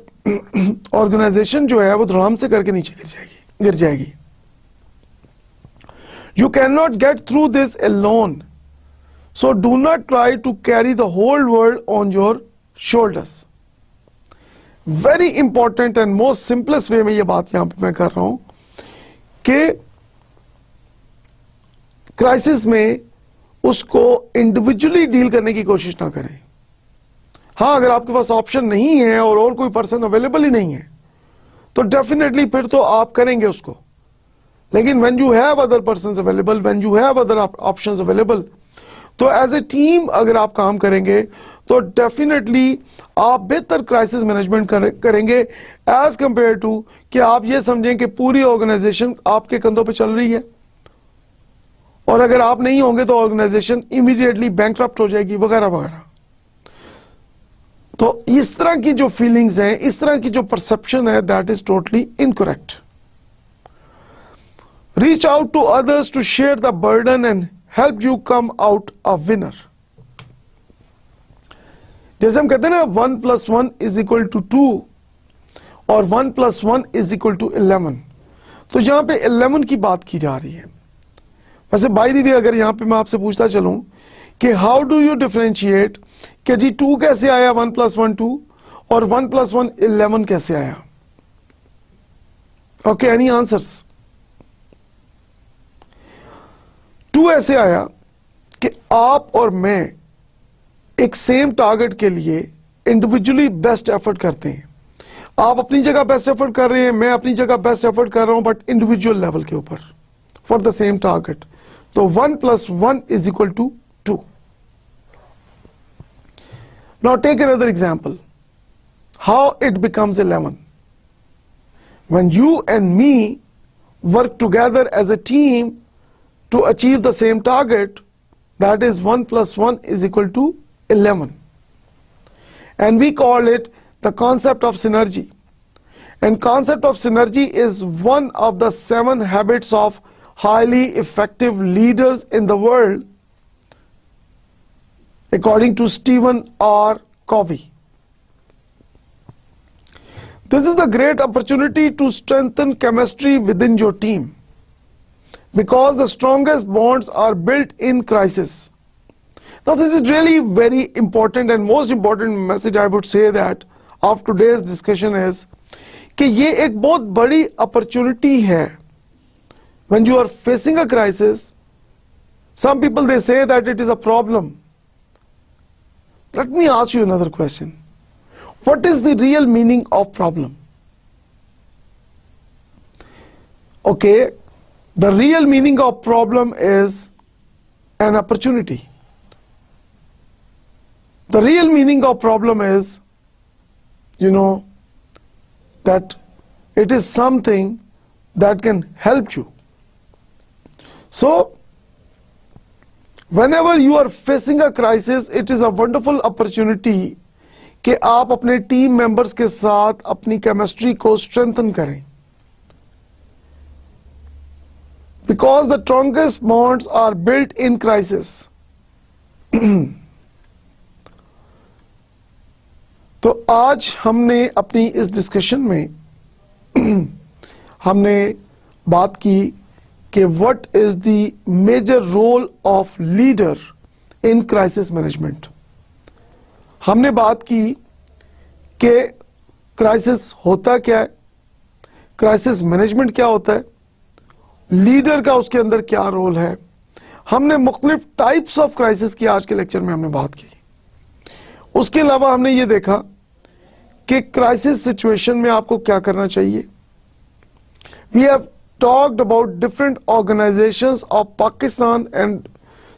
ऑर्गेनाइजेशन जो है वो धड़ाम से करके नीचे गिर जाएगी. You cannot get through this alone. So do not try to carry the whole world on your shoulders. Very important and most simplest way में ये बात यहाँ पे मैं कर रहा हूँ कि क्राइसिस में उसको इंडिविजुअली डील करने की कोशिश ना करें. हाँ, अगर आपके पास ऑप्शन नहीं है और कोई पर्सन अवेलेबल ही नहीं है तो डेफिनेटली फिर तो आप करेंगे उसको. लेकिन when you have other persons available, when you have other options available, तो एज ए टीम अगर आप काम करेंगे तो डेफिनेटली आप बेहतर क्राइसिस मैनेजमेंट करेंगे एज कंपेयर टू कि आप ये समझें कि पूरी ऑर्गेनाइजेशन आपके कंधों पे चल रही है और अगर आप नहीं होंगे तो ऑर्गेनाइजेशन इमीडिएटली बैंकरप्ट हो जाएगी वगैरह वगैरह. तो इस तरह की जो फीलिंग्स हैं, इस तरह की जो परसेप्शन है, that is totally incorrect. Reach out to others to share the burden and help you come out a winner. जैसे हम कहते हैं ना 1 + 1 = 2 और 1 + 1 = 11. तो यहां पे 11 की बात की जा रही है. वैसे बाय द वे अगर यहां पे मैं आपसे पूछता चलूं कि हाउ डू यू डिफरेंशिएट कि जी 2 कैसे आया, 1 + 1 2 और 1 + 1 11 कैसे आया. Okay, any answers? 2 ऐसे आया कि आप और मैं एक सेम टारगेट के लिए इंडिविजुअली बेस्ट एफर्ट करते हैं. आप अपनी जगह बेस्ट एफर्ट कर रहे हैं, मैं अपनी जगह बेस्ट एफर्ट कर रहा हूं, बट इंडिविजुअल लेवल के ऊपर फॉर द सेम टारगेट. तो 1 + 1 = 2. Now take another example how it becomes 11. When you and me work together as a team to achieve the same target, that is 1 + 1 = 11. And we call it the concept of synergy. And concept of synergy is one of the 7 habits of highly effective leaders in the world, according to Stephen R. Covey. This is a great opportunity to strengthen chemistry within your team, because the strongest bonds are built in crisis. Now this is really very important and most important message I would say that of today's discussion is कि ये एक बहुत बड़ी opportunity है. When you are facing a crisis, some people they say that it is a problem. Let me ask you another question. What is the real meaning of problem? Okay, the real meaning of problem is an opportunity. The real meaning of problem is, that it is something that can help you. So, whenever you are facing a crisis, it is a wonderful opportunity कि आप अपने टीम मेंबर्स के साथ अपनी केमिस्ट्री को स्ट्रेंथन करें. Because the strongest bonds are built in crisis. तो आज हमने अपनी इस डिस्कशन में हमने बात की कि what is the major role of leader in crisis management. हमने बात की कि क्राइसिस होता क्या है, क्राइसिस मैनेजमेंट क्या होता है, लीडर का उसके अंदर क्या रोल है। हमने मुख्तलिफ टाइप्स ऑफ क्राइसिस की आज के लेक्चर में हमने बात की। उसके अलावा हमने ये देखा कि क्राइसिस सिचुएशन में आपको क्या करना चाहिए। We have talked about different organisations of Pakistan and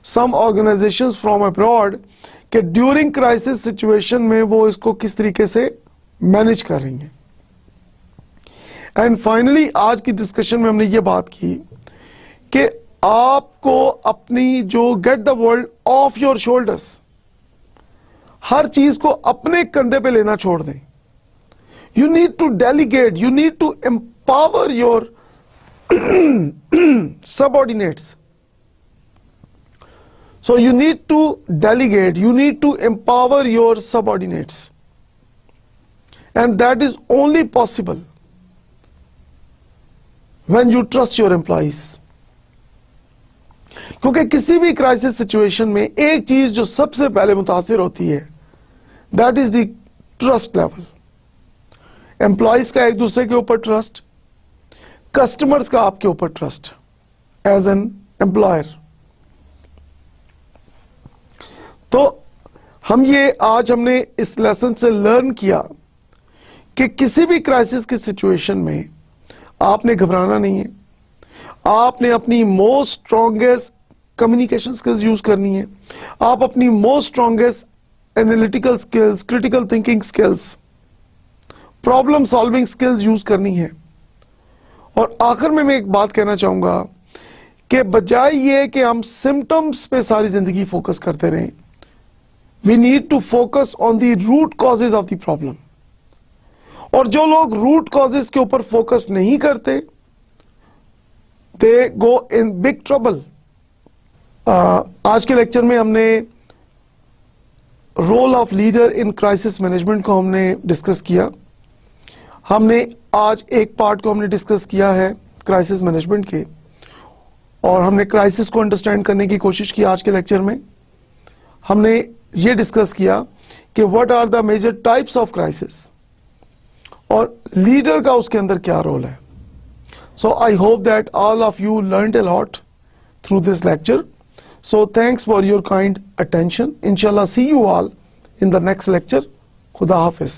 some organisations from abroad कि ड्यूरिंग क्राइसिस सिचुएशन में वो इसको किस तरीके से मैनेज कर रही हैं। एंड फाइनली आज की डिस्कशन में हमने ये बात की कि आपको अपनी जो get the world off your shoulders, हर चीज को अपने कंधे पे लेना छोड़ दें। You need to delegate, you need to empower your subordinates. So you need to delegate, you need to empower your subordinates, and that is only possible when you trust your employees. क्योंकि किसी भी क्राइसिस सिचुएशन में एक चीज जो सबसे पहले मुतासिर होती है, that is the trust level. Employees का एक दूसरे के ऊपर ट्रस्ट, कस्टमर्स का आपके ऊपर ट्रस्ट एज एन एम्प्लॉयर। तो हमने इस लेसन से लर्न किया कि किसी भी क्राइसिस की सिचुएशन में आपने घबराना नहीं है। आपने अपनी most strongest communication skills use करनी है। आप अपनी most strongest analytical skills, critical thinking skills, problem solving skills use करनी है। और आखिर में मैं एक बात कहना चाहूंगा कि बजाय ये कि हम सिम्टम्स पे सारी जिंदगी फोकस करते रहें, we need to focus on the root causes of the problem. और जो लोग रूट कॉजेज के ऊपर फोकस नहीं करते, they go in big trouble. आज के लेक्चर में हमने role of leader in crisis management को हमने डिस्कस किया। हमने आज एक पार्ट को हमने डिस्कस किया है क्राइसिस मैनेजमेंट के, और हमने क्राइसिस को अंडरस्टैंड करने की कोशिश की। आज के लेक्चर में हमने ये डिस्कस किया कि what are the major types of crisis और लीडर का उसके अंदर क्या रोल है। So I hope that all of you learned a lot through this lecture. So thanks for your kind attention. इंशाल्लाह see you all in the next lecture. खुदा हाफिज।